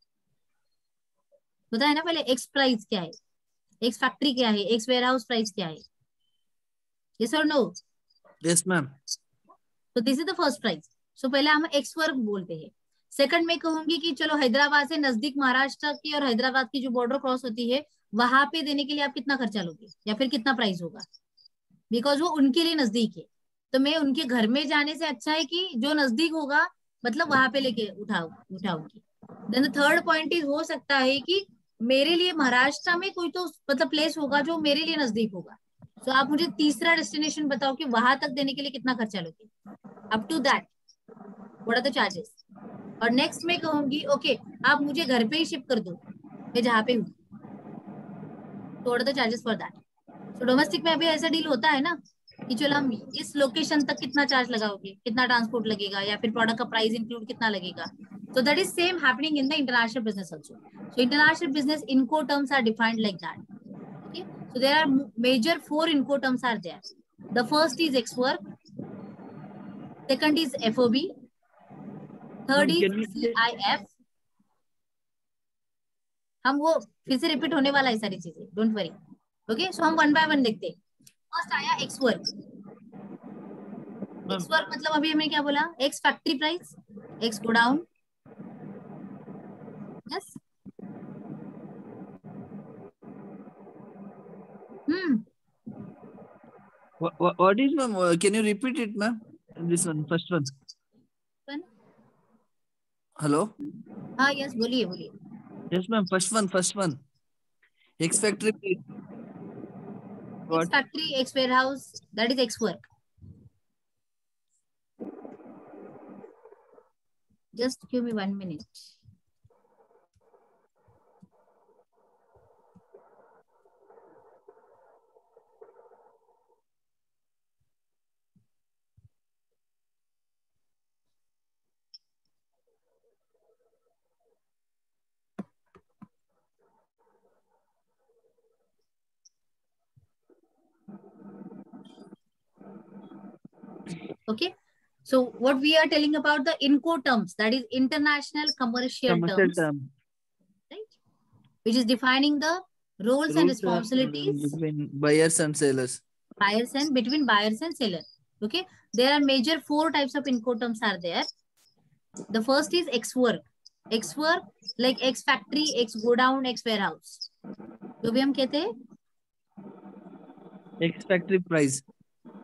बताया ना पहले, एक्स प्राइस क्या है, एक्स फैक्ट्री क्या है, एक्स वेयर हाउस प्राइस क्या है, यस और नो? Yes ma'am. तो this is the first price. So पहले हम एक्स वर्क बोलते हैं। सेकंड में कहूंगी कि चलो हैदराबाद से नजदीक महाराष्ट्र की और हैदराबाद की जो बॉर्डर क्रॉस होती है वहां पे देने के लिए आप कितना खर्चा लोगे या फिर कितना प्राइस होगा, बिकॉज वो उनके लिए नजदीक है। तो मैं उनके घर में जाने से अच्छा है कि जो नजदीक होगा मतलब वहां पे लेके उठाऊंगी। Then the third point is, हो सकता है कि मेरे लिए महाराष्ट्र में कोई तो मतलब प्लेस होगा जो मेरे लिए नजदीक होगा। तो आप मुझे तीसरा डेस्टिनेशन बताओ कि वहां तक देने के लिए कितना खर्चा लोगे, up to that what are the charges. और नेक्स्ट में कहूंगी ओके आप मुझे घर पे ही शिप कर दो मैं जहाँ पे हूँ, तो what are the charges for that. तो डोमेस्टिक में अभी ऐसा डील होता है ना कि चलो हम इस लोकेशन तक कितना चार्ज लगाओगे, कितना ट्रांसपोर्ट लगेगा, या फिर प्रोडक्ट का प्राइस इंक्लूड कितना लगेगा। So that is same happening in the international business also. So international business Incoterms are defined like that. Okay. So there are major 4 Incoterms are there. The first is X work. Second is FOB. Third is CIF. हम वो फिर से repeat होने वाला है सारी चीजें, don't worry. Okay, सो हम वन बाय वन देखते हैं। फर्स्ट आया एक्स वर्क। एक्स वर्क मतलब अभी हमने क्या बोला, ex factory price, x godown. Yes, What is ma'am? Can you repeat it, ma'am? This one, first one. Hello. हाँ यस, बोलिए बोलिए। Yes ma'am, first one. X factory. X factory, X warehouse, that is X work. Just give me 1 minute. Okay, so what we are telling about the Incoterms, that is international commercial terms, right? Which is defining the roles and responsibilities between buyers and sellers. Between buyers and sellers. Okay, there are major 4 types of Incoterms are there. The first is X work. X work like X factory, X godown, X warehouse. जो भी हम कहते हैं X factory price.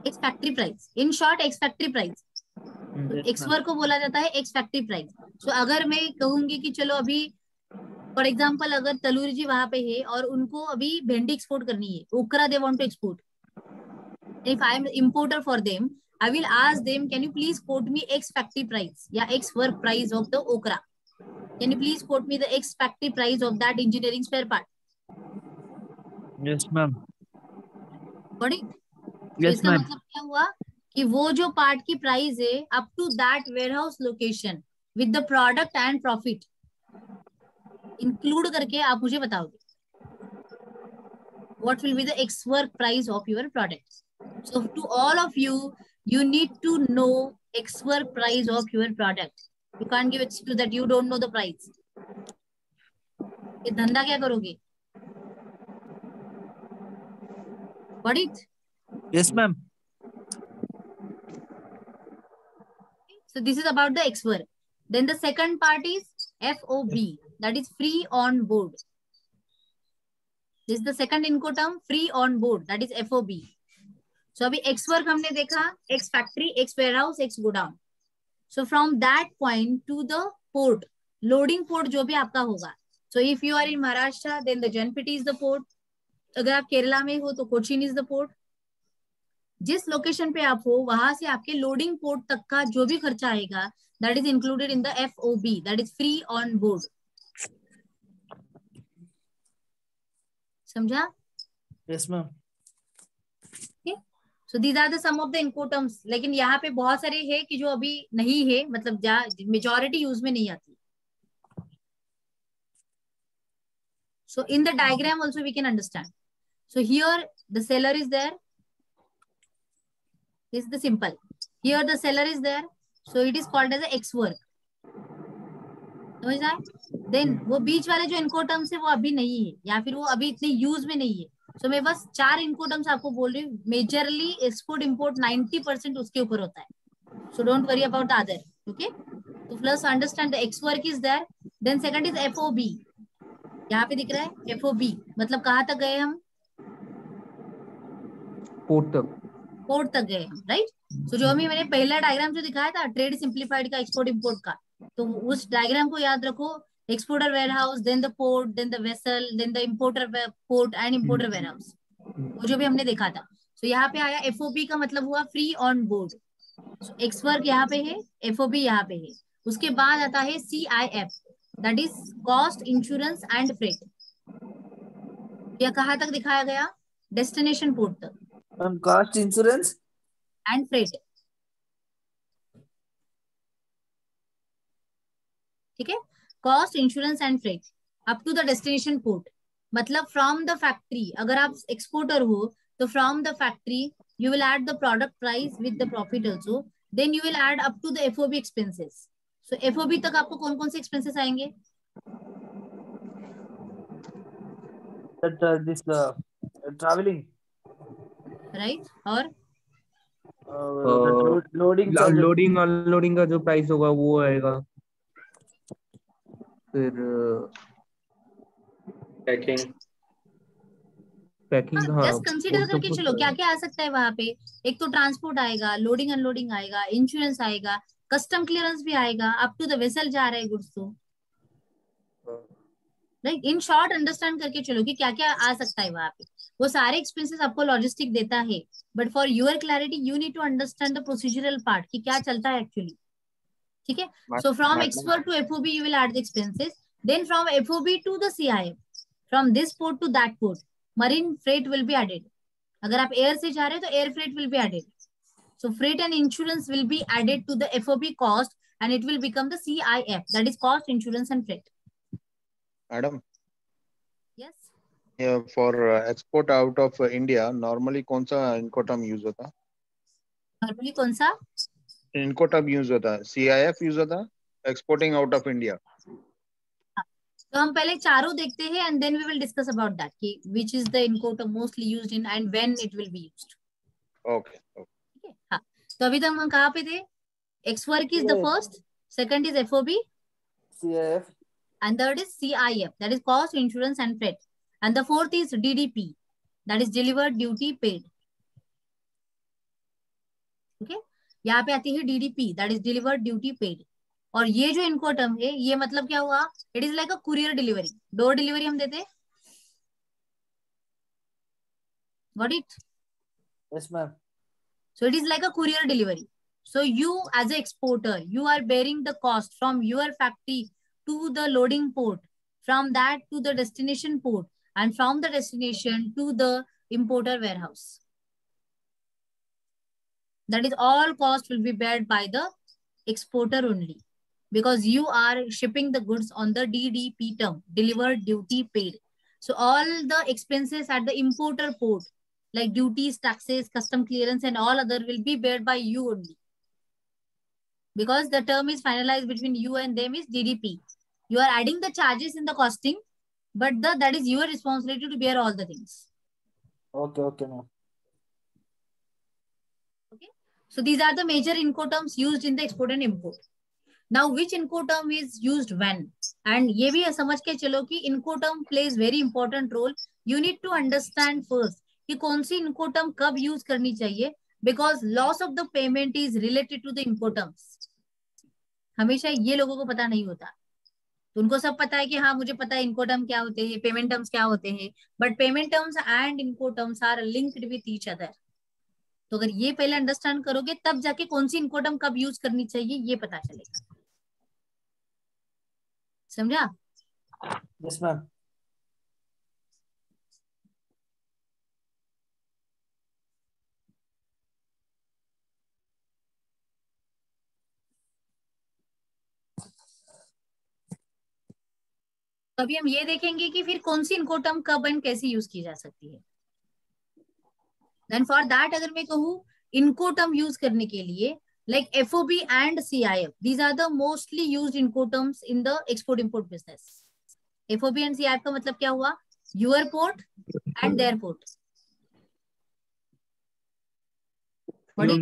X factory price. In short, X factory price. X work को बोला जाता है X factory price. सो अगर मैं कहूंगी कि चलो अभी फॉर एग्जांपल अगर तलूरी जी वहां पे है और उनको अभी भिंडी एक्सपोर्ट करनी है, okra they want to export, if I am importer for them, I will ask them can you please quote me X factory price या X work price of the okra, can you please quote me the X factory price of that engineering spare part. Yes ma'am. Got it? इसका मतलब क्या हुआ कि वो जो part की price है up to that warehouse location with the product and profit include करके आप मुझे बताओगे what will be the ex work price of your product. So to all of you, you need to know ex work price of your product. You can't give excuse that you don't know the price. ये धंधा क्या करोगे? Got it? Yes ma'am. So this is about the X work. Then the second part is FOB, that is free on board. This is the second Incoterm, free on board, that is FOB. So अभी X work हमने देखा, X factory, X warehouse, X godown. So from that point to the port, loading port जो भी आपका होगा. So if you are in Maharashtra, then the JNPT is the port. अगर आप केरला में हो तो कोचीन इज द पोर्ट। जिस लोकेशन पे आप हो वहां से आपके लोडिंग पोर्ट तक का जो भी खर्चा आएगा that is included in the FOB, that is free on board. समझा? Yes ma'am. So these are the sum of the Incoterms. लेकिन यहाँ पे बहुत सारे है कि जो अभी नहीं है, मतलब मेजॉरिटी यूज में नहीं आती। So in the diagram also we can understand. So here the seller is there. This is the simple. Here the seller is there. So it is called as a X work. समझ आए? Then वो बीच वाले जो Incoterms है वो अभी नहीं है, या फिर वो अभी इतने यूज में नहीं है। सो मैं बस 4 इनकोटर्म्स आपको बोल रही हूँ। मेजरली एक्सपोर्ट इंपोर्ट 90% उसके ऊपर होता है। So don't worry about other, okay? तो first understand the ex work is there, then second is FOB. यहाँ पे दिख रहा है एफओबी, मतलब कहाँ तक गए हम? पोर्ट तक गए हम, राइट? सो जो अभी मैंने पहला डायग्राम जो दिखाया था ट्रेड सिंप्लीफाइड का एक्सपोर्ट इंपोर्ट का, तो उस डायग्राम को याद रखो। Exporter warehouse, then the port, then the vessel, then the importer port and importer warehouse, वो जो भी हमने देखा था। सो यहाँ पे आया एफओबी का मतलब हुआ free on board. X work यहाँ पे है, एफओबी यहाँ पे है। उसके बाद आता है CIF, that is cost insurance and freight. यह कहाँ तक दिखाया गया? डेस्टिनेशन पोर्ट तक। कॉस्ट इंश्योरेंस एंड फ्रेट, ठीक है? Cost insurance and freight up to the destination port, मतलब फ्रॉम द फैक्ट्री। अगर आप एक्सपोर्टर हो तो from the factory you will add the product price with the profit also, then you will add up to the FOB expenses. So FOB तक आपको कौन कौन से expenses आएंगे? this traveling, right? और लोडिंग अनलोडिंग का जो प्राइस होगा वो आएगा, फिर पैकिंग। हाँ, जस्ट कंसीडर करके चलो क्या क्या आ सकता है वहां पे। एक तो ट्रांसपोर्ट आएगा, लोडिंग अनलोडिंग आएगा, इंश्योरेंस आएगा, कस्टम क्लियरेंस भी आएगा, अप टू द वेसल जा रहे हैं गुड्स। तो राइट, इन शॉर्ट अंडरस्टैंड करके चलो कि क्या क्या आ सकता है वहां पे। वो सारे एक्सपेंसेस आपको लॉजिस्टिक देता है, but for your clarity you need to understand the procedural part कि क्या चलता है एक्चुअली, ठीक है? So from export to FOB you will add the expenses, then from FOB to the CIF, from this port to that port marine freight will be added. अगर आप air से जा रहे हैं तो air freight will be added. So freight and insurance will be added to the FOB cost and it will become the CIF, that is cost insurance and freight. Madam, yes, for export out of India normally कौन सा इनकोटर्म use होता है? Normally कौन सा इनकोटर्म use होता है? CIF use होता है एक्सपोर्टिंग आउट ऑफ इंडिया? तो हम पहले चारों देखते हैं and then we will discuss about that कि which is the Incoterm mostly used in and when it will be used. Okay, ठीक है? हाँ, तो अभी तक हम कहाँ पे थे? X work is the first, second is FOB, CIF, and third is CIF, that is cost insurance and freight, and the fourth is DDP, that is delivered duty paid. Okay, यहाँ पे आती है DDP, that is delivered duty paid. और ये जो इनकोटर्म है ये मतलब क्या हुआ? It is like a courier delivery, door delivery हम देते। Got it? yes ma'am. So it is like a courier delivery. So you as an exporter, you are bearing the cost from your factory to the loading port, from that to the destination port, and from the destination to the importer warehouse. That is all cost will be bared by the exporter only, because you are shipping the goods on the DDP term, delivered duty paid. So all the expenses at the importer port, like duties, taxes, custom clearance, and all other will be bared by you only, because the term is finalized between you and them is DDP. You are adding the charges in the costing, but that is your responsibility to bear all the things. Okay ma'am. Okay, so these are the major incoterms used in the export and import. Now which incoterm is used when? And ये भी समझ के चलो कि incoterm plays very important role. You need to understand first कि कौन सी incoterm कब use करनी चाहिए, because loss of the payment is related to the incoterms. हमेशा ये लोगों को पता नहीं होता। तो उनको सब पता है कि हाँ मुझे पता है इनकोटर्म क्या होते हैं, पेमेंट टर्म्स क्या होते हैं, but payment terms and incoterms are linked with each other. तो अगर ये पहले अंडरस्टैंड करोगे तब जाके कौन सी इनकोटर्म कब यूज करनी चाहिए ये पता चलेगा। समझा? yes ma'am. तो अभी हम ये देखेंगे कि फिर कौन सी इनकोटर्म कब एंड कैसे यूज की जा सकती है। देन फॉर दैट अगर मैं कहूँ इनकोटर्म यूज करने के लिए, like FOB and CIF. These are the mostly used Incoterms in the export-import business. FOB and CIF का मतलब क्या हुआ? Your port and their port. What is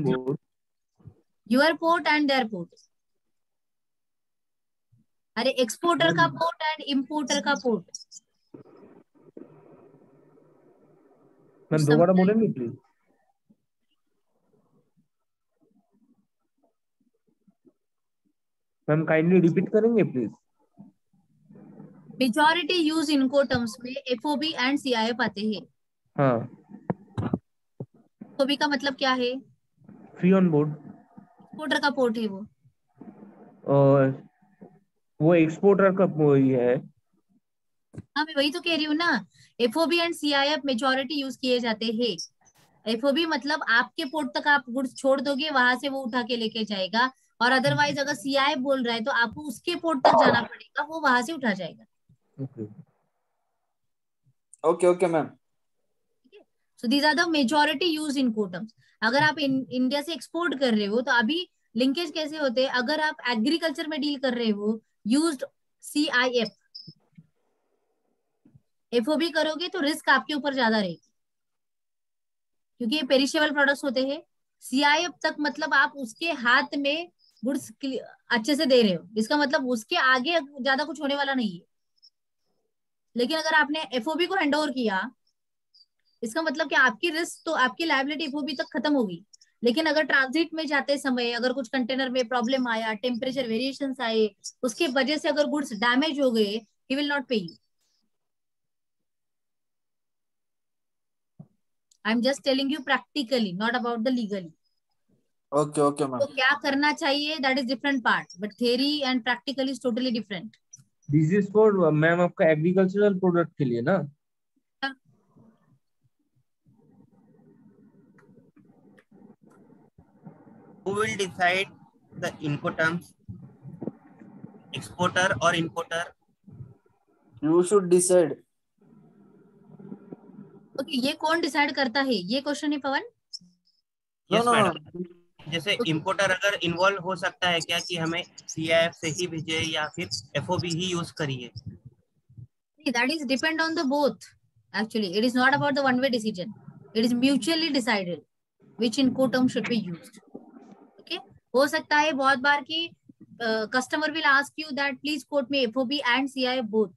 your port and their port? अरे एक्सपोर्टर का port and importer का port. Ma'am दोबारा बोलेंगे please. Ma'am kindly repeat करेंगे प्लीज. मेजॉरिटी यूज इनकोटर्म्स में FOB एंड CIF आते हैं. हाँ. FOB का मतलब क्या है? Free on board. एक्सपोर्टर का पोर्ट है वो. और वो एक्सपोर्टर का वही है. हाँ मैं वही तो कह रही हूँ ना. FOB and CIF majority use किए जाते हैं. FOB मतलब आपके पोर्ट तक आप गुड्स छोड़ दोगे, वहां से वो उठा के लेके जाएगा. और अदरवाइज अगर CIF बोल रहा है तो आपको उसके पोर्ट तक जाना पड़ेगा, वो वहां से उठा जाएगा. Okay ma'am. So these are the majority use incoterms. अगर आप इंडिया से एक्सपोर्ट कर रहे हो तो अभी लिंकेज कैसे होते हैं? अगर आप एग्रीकल्चर में डील कर रहे हो यूज्ड CIF. FOB करोगे तो रिस्क आपके ऊपर ज्यादा रहेगी क्योंकि ये पेरिशेबल प्रोडक्ट्स होते हैं. CIF तक मतलब आप उसके हाथ में गुड्स अच्छे से दे रहे हो, इसका मतलब उसके आगे ज्यादा कुछ होने वाला नहीं है. लेकिन अगर आपने FOB को हैंड ओवर किया, इसका मतलब कि आपकी रिस्क तो आपकी लायबिलिटी FOB तक खत्म होगी. लेकिन अगर ट्रांजिट में जाते समय अगर कुछ कंटेनर में प्रॉब्लम आया, टेम्परेचर वेरिएशंस आए, उसके वजह से अगर गुड्स डैमेज हो गए, ही विल नॉट पे you. I am just telling you practically, not about the legally. Okay ma'am. तो क्या करना चाहिए, that is different part, but theory and practical is totally different. This is for ma'am आपका agricultural product के लिए ना. Who will decide the Incoterms? Exporter or importer? You should decide. Okay ये कौन डिसाइड करता है, ये क्वेश्चन है पवन? Yes, madam. जैसे इंपोर्टर अगर इन्वॉल्व हो सकता है क्या कि हमें CIF से ही भेजे या फिर FOB ही यूज करिए? That is depend on the both. Actually, it is not about the one-way decision. It is mutually decided which Incoterm should be used. Okay? हो सकता है बहुत बार कि customer will ask you that please quote me FOB and CIF both.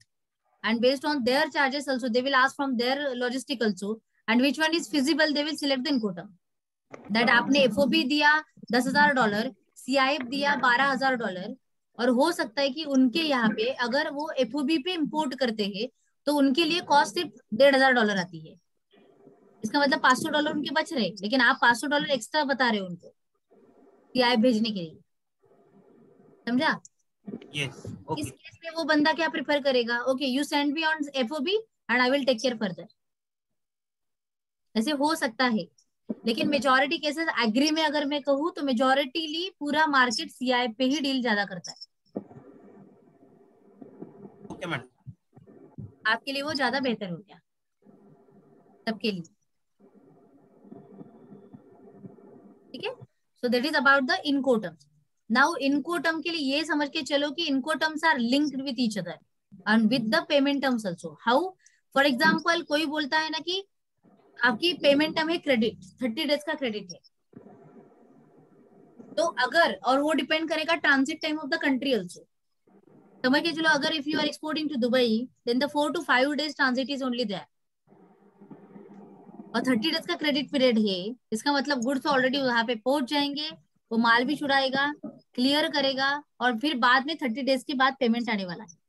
And based on their charges also, they will ask from their logistic also. And which one is feasible, they will select the Incoterm. That आपने FOB दिया $10,000, CIF दिया $12,000, और हो सकता है कि उनके यहाँ पे अगर वो FOB पे इंपोर्ट करते हैं तो उनके लिए कॉस्ट सिर्फ $1,500 आती है. इसका मतलब $500 उनके बच रहे, लेकिन आप $500 एक्स्ट्रा बता रहे हो उनको CIF भेजने के लिए. समझा? Yes. Okay. इस केस में वो बंदा क्या प्रिफर करेगा? Okay you send me on FOB and I will take care further. ऐसे हो सकता है, लेकिन मेजॉरिटी केसेस एग्री में अगर मैं कहूँ तो मेजॉरिटीली पूरा मार्केट CIF पे ही डील ज्यादा करता है. Okay madam. आपके लिए वो ज्यादा बेहतर हो गया सबके लिए. ठीक है. So that is about the Incoterms. Now Incoterm के लिए ये समझ के चलो कि Incoterms are linked with each other and with the payment terms also. How? For example कोई बोलता है ना कि आपकी पेमेंट टर्म है क्रेडिट, 30 डेज का क्रेडिट है, तो अगर, और वो डिपेंड करेगा transit time of the country also. समझ के चलो अगर if you are exporting to Dubai then the 4 to 5 days transit is only there और 30 डेज का क्रेडिट पीरियड है. इसका मतलब गुड्स ऑलरेडी वहां पे पहुंच जाएंगे, वो माल भी छुड़ाएगा, क्लियर करेगा, और फिर बाद में 30 डेज के बाद पेमेंट आने वाला है.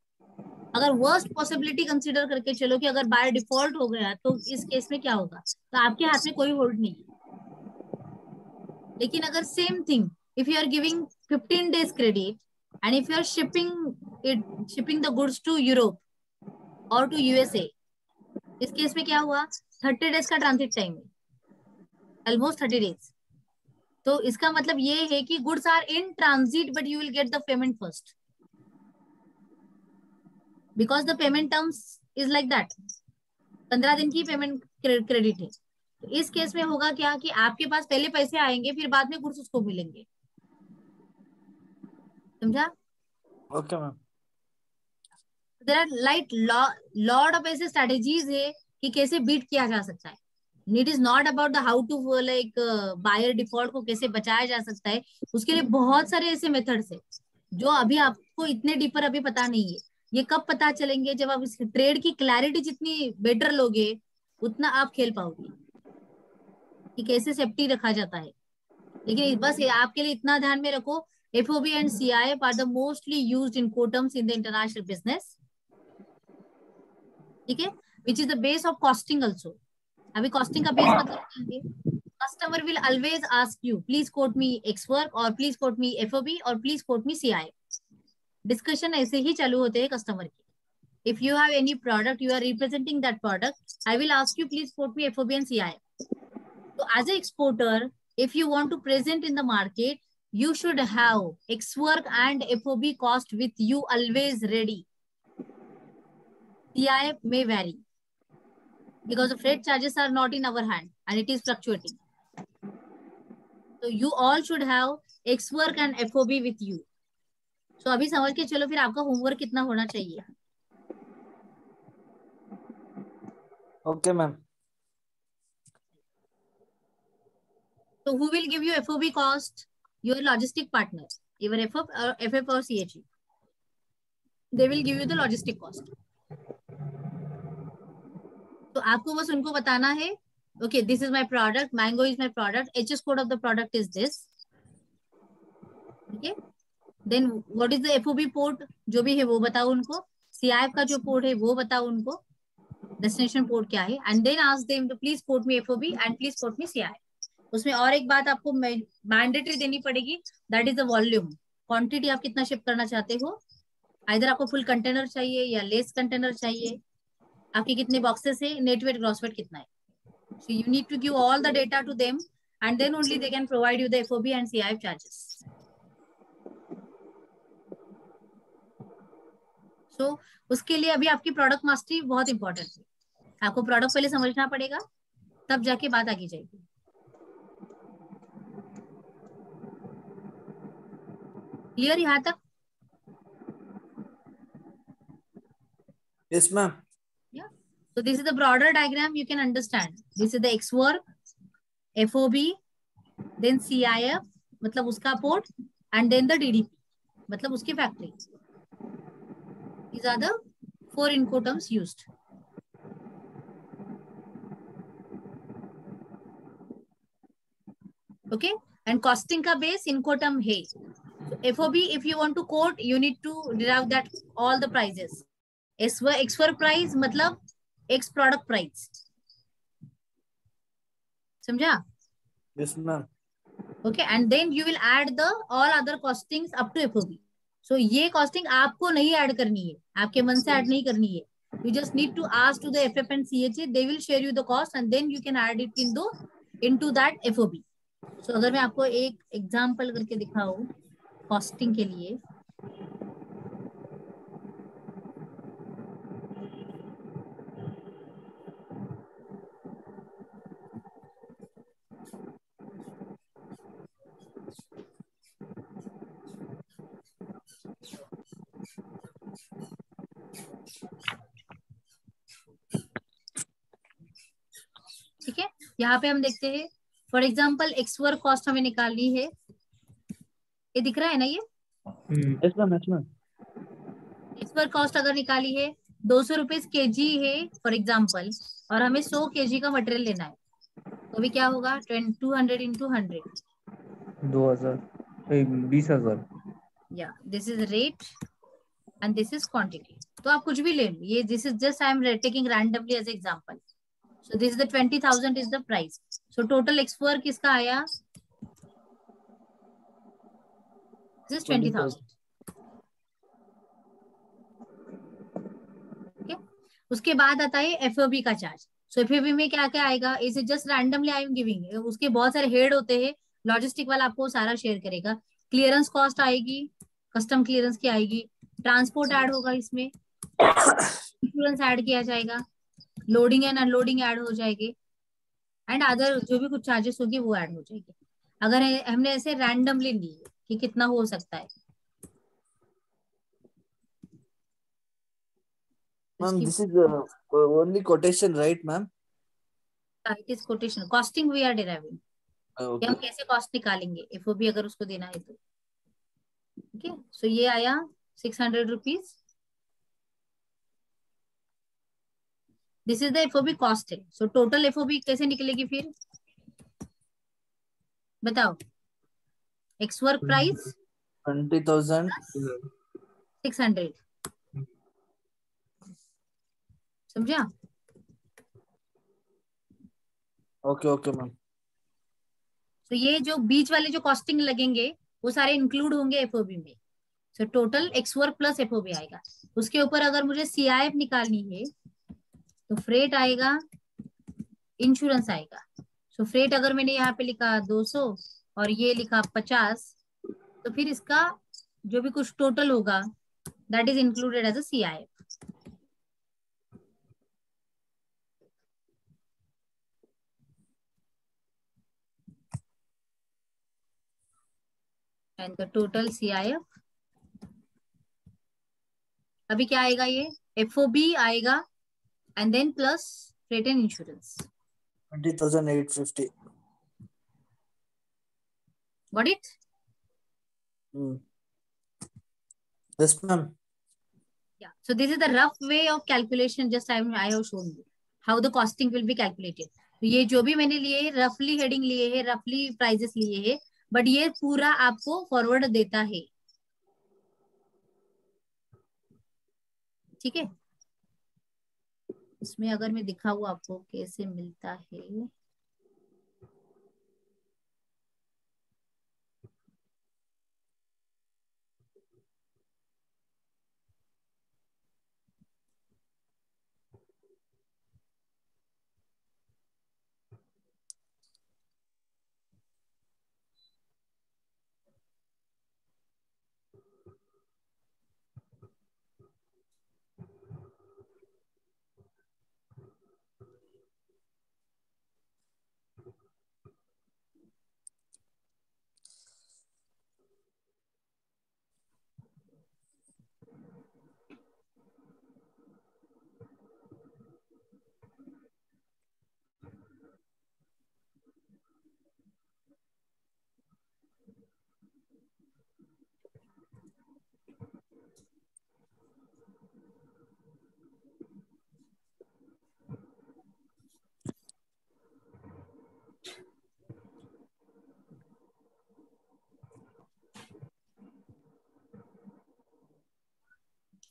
अगर वर्स्ट पॉसिबिलिटी कंसीडर करके चलो कि अगर बाय डिफॉल्ट हो गया तो इस केस में क्या होगा, तो आपके हाथ में कोई होल्ड नहीं है. लेकिन अगर same thing if you are giving 15 days credit and if you are shipping the goods to Europe और टू USA, इस केस में क्या हुआ? 30 डेज का ट्रांजिट टाइम है, ऑलमोस्ट 30 डेज. तो इसका मतलब ये है कि goods are in transit but you will get the payment first because the payment terms is like that. 15 दिन की पेमेंट क्रेडिट है. तो इस केस में होगा क्या कि आपके पास पहले पैसे आएंगे, फिर बाद में गुड्स उसको मिलेंगे. समझा? Okay ma'am. There are like lot of ऐसे स्ट्रेटेजीज है कि कैसे बीट किया जा सकता है. It is not about the how to like buyer default को कैसे बचाया जा सकता है. उसके लिए बहुत सारे ऐसे मेथड्स है जो अभी आपको इतने डीपर अभी पता नहीं है. ये कब पता चलेंगे? जब आप इस ट्रेड की क्लैरिटी जितनी बेटर लोगे उतना आप खेल पाओगे कि कैसे सेफ्टी रखा जाता है. लेकिन बस आपके लिए इतना ध्यान में रखो, FOB and CIF are the mostly used in Incoterms in the international business. ठीक है, which is the base of costing also. अभी कॉस्टिंग का बेस मतलब क्या है? Customer will always ask you please quote me x work और please quote me FOB और please quote me CIF. Discussion ऐसे ही चालू होते हैं कस्टमर के. If you have any product, you are representing that product, I will ask you please quote me FOB and CIF. So as an exporter, if you want to present in the market, you should have X work and FOB cost with you always ready. CIF may vary because the freight charges are not in our hand and it is fluctuating. So you all should have X work and FOB with you. So अभी समझ के चलो फिर आपका homework कितना होना चाहिए. Okay ma'am. So who will give you FOB cost? Your logistic partner, either FF or CHE. They will give you the logistic cost. तो आपको बस उनको बताना है, okay, this is my product, mango is my product, HS code of the product is this. Okay, then what is the FOB port जो भी है वो बताओ उनको. CIF का जो पोर्ट है वो बताओ उनको, डेस्टिनेशन पोर्ट क्या है, and then ask them to please quote me FOB and please quote me CIF. उसमें और एक बात आपको मैंडेटरी देनी पड़ेगी, that is the volume. Quantity आप कितना शिप करना चाहते हो, आइदर आपको फुल कंटेनर चाहिए या लेस कंटेनर चाहिए, आपके कितने बॉक्सेस है, नेट वेट ग्रॉस वेट कितना है. So you need to give all the data to them and then only they can provide you the FOB and CIF charges. So उसके लिए अभी आपकी प्रोडक्ट मास्टरी बहुत इंपॉर्टेंट है. आपको प्रोडक्ट पहले समझना पड़ेगा, तब जाके बात आगे जाएगी. क्लियर यहाँ तक? Yes ma'am. Yeah. So this is the broader diagram you can understand. This is the X work, FOB, then CIF मतलब उसका port, and then the DDP मतलब उसकी factory. These are the 4 Incoterms used. Okay, and costing का base Incoterm है. FOB, if you want to quote, you need to derive that all the prices. X work price मतलब X product price. समझा? Yes ma'am. Okay, and then you will add the all other costings up to FOB. So ये costing आपको नहीं add करनी है, आपके मन से ऐड नहीं करनी है. You just need to ask to the FF and CHA, they will share you the cost and then you can add it into that FOB. So अगर मैं आपको एक एग्जाम्पल करके दिखाऊं कॉस्टिंग के लिए, ठीक है, यहाँ पे हम देखते हैं for example x work cost हमें निकालनी है. ये दिख रहा है ना ये? Yes ma'am, yes ma'am. X work cost अगर निकाली है 200 रुपीज kg है फॉर एग्जाम्पल, और हमें 100 kg का मटेरियल लेना है, तो अभी क्या होगा 200 into 100 20,000. या this is rate and this is quantity. तो आप कुछ भी ले लो, ये this is just I am taking randomly as example. So this is the 20,000 is the price. So total ex work किसका आया, दिस 20,000. उसके बाद आता है FOB का चार्ज. सो FOB में क्या क्या आएगा, इसे just randomly I am giving. उसके बहुत सारे हेड होते हैं, लॉजिस्टिक वाला आपको सारा शेयर करेगा. क्लियरेंस कॉस्ट आएगी, कस्टम क्लियरेंस की आएगी, ट्रांसपोर्ट ऐड होगा, इसमें इंश्योरेंस ऐड किया जाएगा, लोडिंग एंड अनलोडिंग ऐड हो जाएगी, एंड अदर जो भी कुछ चार्जेस होगी वो ऐड हो जाएगी. अगर हमने ऐसे रैंडमली ली कि कितना हो सकता है, Ma'am, this is only quotation, right, ma'am? It is quotation, costing we are deriving कि हम Okay. कैसे कॉस्ट निकालेंगे एफओबी अगर उसको देना है तो। ठीक है, सो ये आया 600 rupees. This is the FOB cost है। सो टोटल एफओबी कैसे निकलेगी फिर बताओ? X work price 20,000. 600, समझा? Okay, okay, ma'am. तो ये जो बीच वाले जो कॉस्टिंग लगेंगे वो सारे इंक्लूड होंगे एफओबी में। सो total ex work plus FOB आएगा। उसके ऊपर अगर मुझे सीआईएफ निकालनी है तो फ्रेट आएगा, इंश्योरेंस आएगा। सो फ्रेट अगर मैंने यहाँ पे लिखा 200 और ये लिखा 50, तो फिर इसका जो भी कुछ टोटल होगा that is included as a CIF. And the total CIF अभी क्या आएगा? ये एफओबी आएगा and then plus freight and insurance. 20,850. Got it? Yes, ma'am. Yeah. So this is the rough way of calculation. Just I have shown you how the costing will be calculated. तो ये जो भी मैंने लिए है रफली heading लिए है, रफली प्राइजेस लिए है, बट ये पूरा आपको फॉरवर्ड देता है। ठीक है, इसमें अगर मैं दिखाऊँ आपको कैसे मिलता है।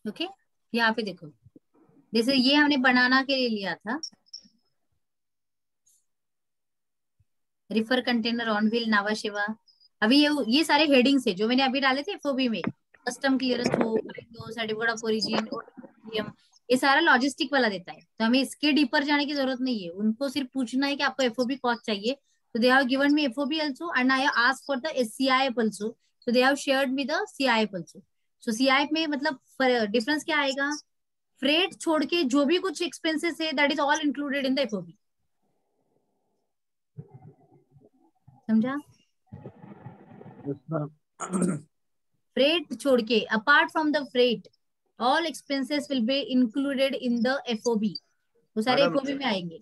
ओके, यहाँ पे देखो, जैसे ये हमने बनाना के लिए लिया था, रिफर कंटेनर ऑन व्हील नावा शिवा। अभी ये सारे हेडिंग्स है जो मैंने अभी डाले थे एफओबी में। कस्टम क्लियरेंस हो, सर्टिफिकेट ऑफ ओरिजिन, ये सारा लॉजिस्टिक वाला देता है। तो हमें इसके डीपर जाने की जरूरत नहीं है, उनको सिर्फ पूछना है कि आपको एफओबी कॉस्ट चाहिए। तो they have given me FOB also and I have asked for the CIF also, so they have shared me the CIF also. So CIF में मतलब डिफरेंस क्या आएगा? फ्रेट छोड़ के जो भी कुछ एक्सपेंसेस है that is all included in the FOB. समझा? फ्रेट छोड़ के, apart from the freight all expenses will be included in the FOB. वो सारे एफओबी में आएंगे।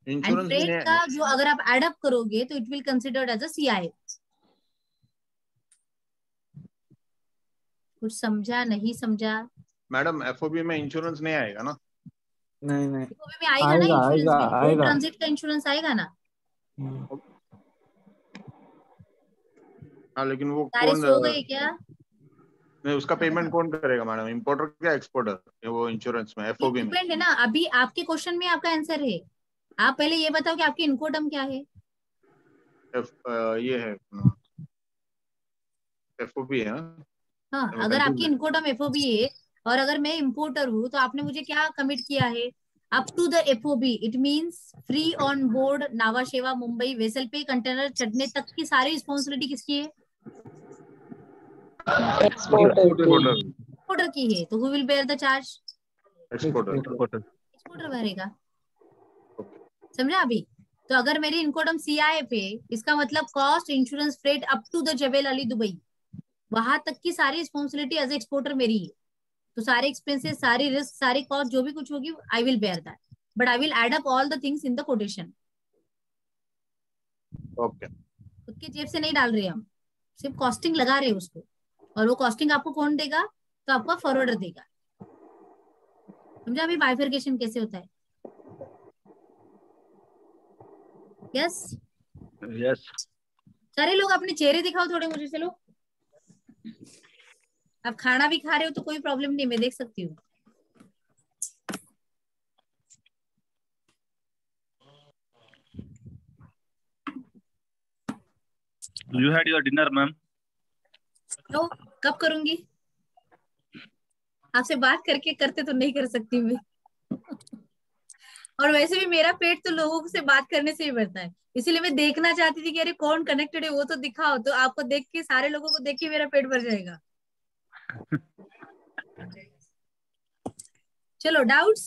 एंड फ्रेट का जो अगर आप एड अप करोगे तो it will considered as a CIF. कुछ समझा नहीं समझा? मैडम एफओबी में इंश्योरेंस नहीं आएगा ना? नहीं नहीं, एफओबी में आएगा ना, इंश्योरेंस में आएगा। ट्रांजिट का इंश्योरेंस आएगा ना। हाँ, लेकिन वो सारे कौन सो गए क्या? नहीं, उसका पेमेंट कौन करेगा मैडम? इंपोर्टर क्या एक्सपोर्टर? वो इंश्योरेंस में एफओबी में डिपेंड है ना। अभी आपके क्वेश्चन में आपका आंसर है। आप पहले ये बताओ कि आपकी इनकोटम क्या है? ये है एफओबी है। हाँ, अगर आपकी इनकोटम एफओबी है और अगर मैं इंपोर्टर हूँ तो आपने मुझे क्या कमिट किया है? Up to the FOB, it means free on board Nhava Sheva Mumbai vessel पे कंटेनर चढ़ने तक की सारी रिस्पॉन्सिबिलिटी किसकी है? एक्सपोर्टर की है। तो who will bear the charge? Exporter भरेगा। समझा अभी? तो अगर मेरी इनकोटम सीआईएफ है, इसका मतलब cost, insurance, freight up to the Jebel Ali Dubai, वहां तक की सारी रिस्पॉन्सिबिलिटी एज एक्सपोर्टर मेरी है। तो सारे एक्सपेंसेस, सारी रिस्क, सारी कॉस्ट जो भी कुछ होगी I will bear that, but I will add up all the things in the quotation. Okay, खुद की जेब से नहीं डाल रहे हम, सिर्फ कॉस्टिंग लगा रहे हैं उसको, और वो कॉस्टिंग आपको कौन देगा? तो आपका फॉरवर्डर देगा। समझा अभी बाइफरकेशन कैसे होता है? Yes yes. सारे लोग अपने चेहरे दिखाओ थोड़े मुझे। चलो, आप खाना भी खा रहे हो तो कोई प्रॉब्लम नहीं, मैं देख सकती हूँ। You had your dinner, ma'am? तो कब करूंगी? आपसे बात करके करते तो नहीं कर सकती मैं। और वैसे भी मेरा पेट तो लोगों से बात करने से ही भरता है, इसीलिए मैं देखना चाहती थी कि अरे कौन कनेक्टेड है वो तो दिखाओ, तो आपको देख के, सारे लोगों को देख के मेरा पेट भर जाएगा। चलो, डाउट्स?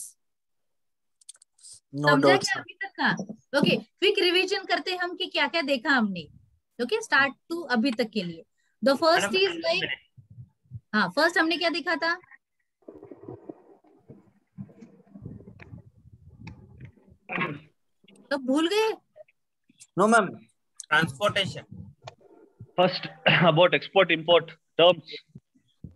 समझा क्या अभी तक का? ओके, क्विक रिवीजन करते हैं हम कि क्या क्या देखा हमने। ओके, स्टार्ट टू अभी तक के लिए। द फर्स्ट इज लाइक, हाँ फर्स्ट हमने क्या देखा था? तो भूल गए? No ma'am. Transportation. First, about export import terms.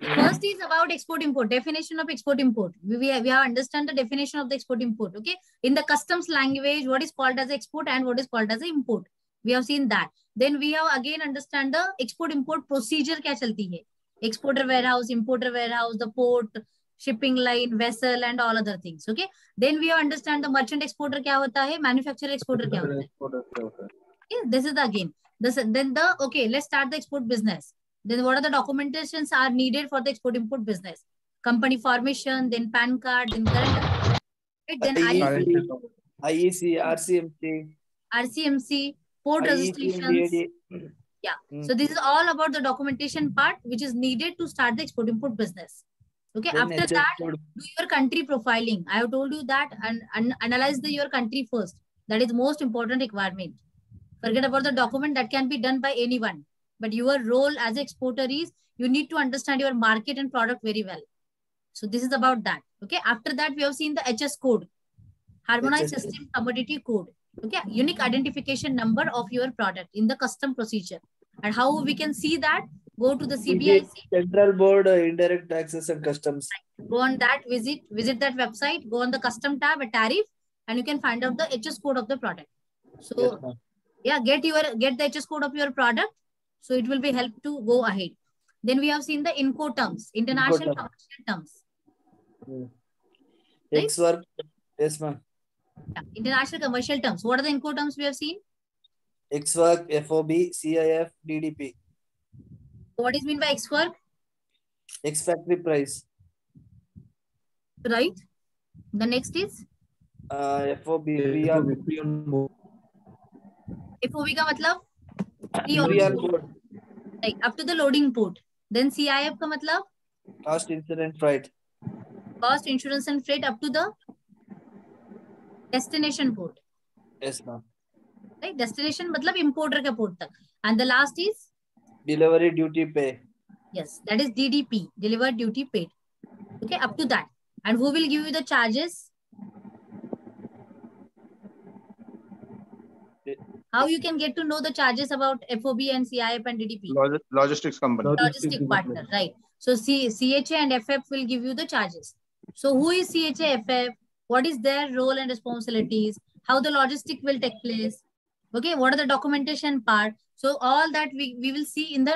First is about export import, definition of export import. We have understand the definition of the export import. Okay, in the customs language, what is called as export and what is called as import. We have seen that. Then we have again understand the export import procedure क्या चलती है. Exporter warehouse, importer warehouse, the port, shipping line, vessel and all other things. Okay. Then we have understand the merchant exporter क्या होता है, manufacturer exporter क्या होता है. Okay, this is the again. Then the, okay, let's start the export business. Then what are the documentations are needed for the export import business? Company formation, then PAN card, then current, right? Then IEC, RCMC, port registrations. Yeah. So this is all about the documentation part which is needed to start the export import business. Okay. Then after that, do your country profiling. I have told you that, and analyze your country first. That is most important requirement. Forget about the document, that can be done by anyone. But your role as an exporter is you need to understand your market and product very well. So this is about that. Okay. After that, we have seen the HS code, harmonized system commodity code. Okay. Unique identification number of your product in the custom procedure. And how we can see that? Go to the CBIC. Central Board, Indirect Taxes and Customs. Go on that, visit that website, go on the custom tab, a tariff, and you can find out the HS code of the product. So yeah, get the HS code of your product. So it will be help to go ahead. Then we have seen the INCO terms, international commercial terms. Right? Yes, ma'am. Yeah, international commercial terms. What are the INCO terms we have seen? Ex-work, FOB, CIF, DDP. What is mean by ex-work? Ex-factory price. Right. The next is? FOB. FOB का मतलब? Pre-on-board. Like up to the loading port. Then CIF का मतलब? Cost, insurance, freight. Cost, insurance and freight up to the destination port. Yes, ma'am. Right. Destination मतलब importer का port तक. And the last is? Delivery duty pay. Yes, that is DDP, delivered duty paid. Okay, up to that. And who will give you the charges? How you can get to know the charges about FOB and CIF and DDP? Logistics company. Logistic partner, right. So CHA and FF will give you the charges. So who is CHA, FF? What is their role and responsibilities? How the logistic will take place? Okay, what are the documentation part? So all that we will see in the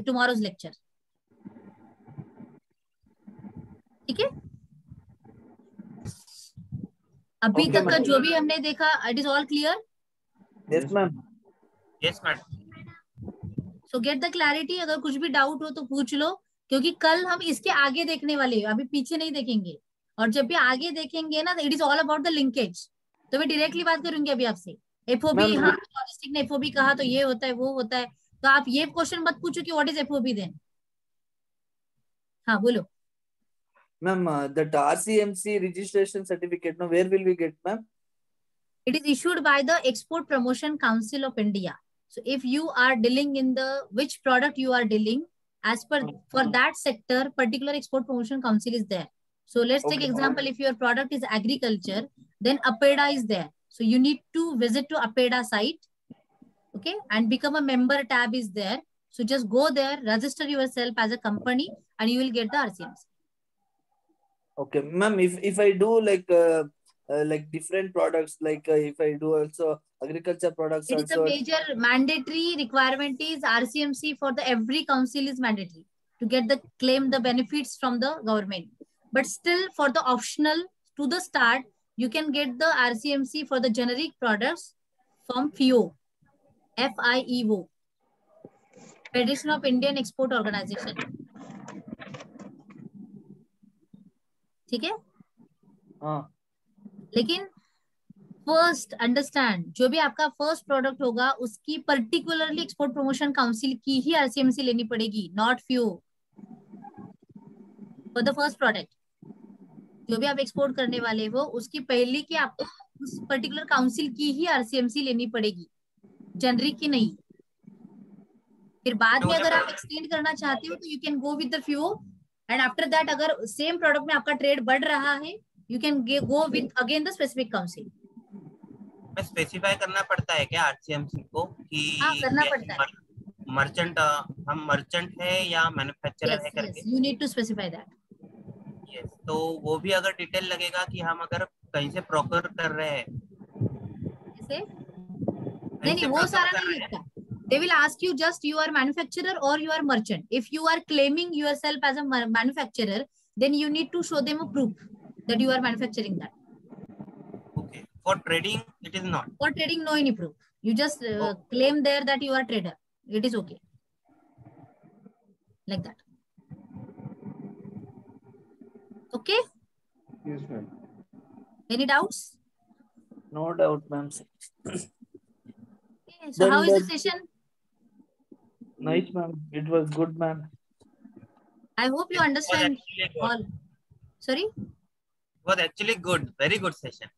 tomorrow's lecture. Okay? अभी तक का जो भी हमने देखा, it is all clear? Yes, ma'am. Yes, ma'am. So get the clarity. अगर कुछ भी डाउट हो तो पूछ लो, क्योंकि कल हम इसके आगे देखने वाले हैं, अभी पीछे नहीं देखेंगे. और जब भी आगे देखेंगे ना, it is all about the linkage. तो मैं डायरेक्टली बात करूंगी अभी आपसे. FOB, हाँ लॉजिस्टिक ने FOB कहा तो ये होता है वो होता है, तो आप ये क्वेश्चन मत पूछो कि व्हाट इज FOB देन. हाँ बोलो. Ma'am, that RCMC registration certificate, no, where will we get, ma'am? It is issued by the Export Promotion Council of India. So if you are dealing in the which product you are dealing, as per for that sector, particular export promotion council is there. So let's take example, if your product is agriculture, then APEDA is there. So you need to visit to APEDA site, okay, and become a member tab is there. So just go there, register yourself as a company, and you will get the RCMC. Okay, ma'am. If I do like different products, like if I do also agriculture products, It is a major mandatory requirement is RCMC for the every council is mandatory to get the claim the benefits from the government. But still for the optional to the start, you can get the RCMC for the generic products from FIO, FIEO, Federation of Indian Export Organization. ठीक है? हाँ. लेकिन first understand, जो भी आपका first product होगा उसकी particularly export promotion council की ही आरसीएमसी लेनी पड़ेगी, not few for the first product. जो भी आप एक्सपोर्ट करने वाले हो उसकी पहले की आपको उस पर्टिकुलर काउंसिल की ही आरसीएमसी लेनी पड़ेगी, जनरिक की नहीं. फिर बाद में अगर आप एक्सटेंड करना चाहते हो तो you can go with the few, and after that अगर सेम प्रोडक्ट में आपका ट्रेड बढ़ रहा है you can go with again the specific council. में स्पेसिफाई करना पड़ता है क्या आरसीएमसी को कि करना पड़ता है मर्चेंट, हम मर्चेंट है या मैन्युफैक्चरर है करके? You need to specify that. Yes, तो वो भी अगर डिटेल लगेगा कि हम अगर कहीं से प्रोक्योर कर रहे हैं ऐसे नहीं वो सारा नहीं लिखता. They will ask you just you are manufacturer or you are merchant. If you are claiming yourself as a manufacturer, then you need to show them a proof that you are manufacturing that. Okay. For trading, it is not. For trading, no any proof. You just claim there that you are trader. It is okay. Like that. Okay? Yes, ma'am. Any doubts? No doubt, ma'am. Okay. So how is the session? Nice, ma'am. It was good, ma'am. I hope you understand all. Sorry? It was actually good. Very good session.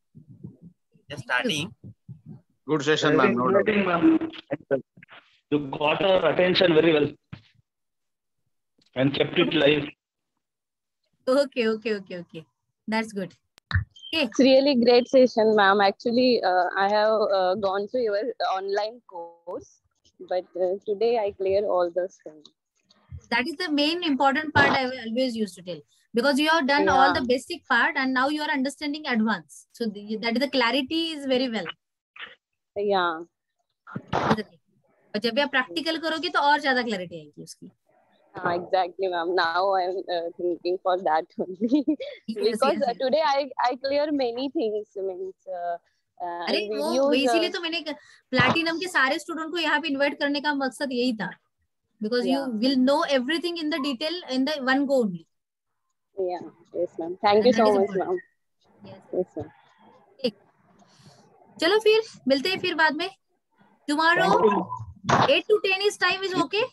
Just starting. Good session, ma'am. No doubt. You got our attention very well and kept it live. Okay. That's good. Okay. It's really great session, ma'am. Actually, I have gone through your online course, but today I cleared all those things. That is the main important part I always used to tell, because you have done all the basic part and now you are understanding advanced. So that is the clarity is very well. Yeah. और जब आप practical करोगे तो और ज्यादा clarity आएगी उसकी. Exactly, ma'am. Now I'm thinking for that only. Because today I clear many things. Means अरे वो इसीलिए तो मैंने प्लैटिनम के सारे स्टूडेंट को यहाँ पे इनवाइट करने का मकसद यही था, because you will know everything in the detail in the one go only. Yeah, yes, ma'am. Thank you so much, ma'am. Yes, ma'am. चलो फिर मिलते हैं फिर बाद में. Tomorrow 8 to 10 is time is okay?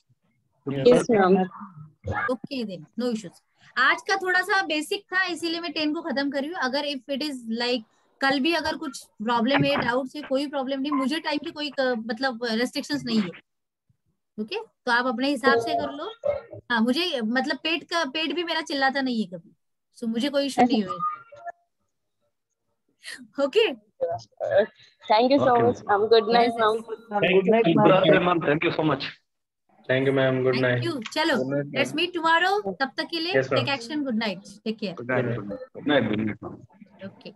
Yes, ma'am. Okay then, no issues. आज का थोड़ा सा बेसिक था इसीलिए मैं 10 को खत्म कर रही हूँ. अगर इफ इट इज लाइक कल भी अगर कुछ प्रॉब्लम है, डाउट है, कोई प्रॉब्लम नहीं, मुझे टाइम की कोई मतलब रेस्ट्रिक्शंस नहीं है. ओके तो आप अपने हिसाब से कर लो. हाँ मुझे मतलब पेट भी मेरा चिल्लाता नहीं है कभी, सो मुझे कोई इशू नहीं हुए. Okay Thank you so much, ma'am. Good night, ma'am. Good night, ma'am. Thank you so much. Thank you, ma'am. Good night. Thank you. चलो let's meet tomorrow. तब तक के लिए take action. Good night. Take care. Good night. Good night, ma'am. Okay.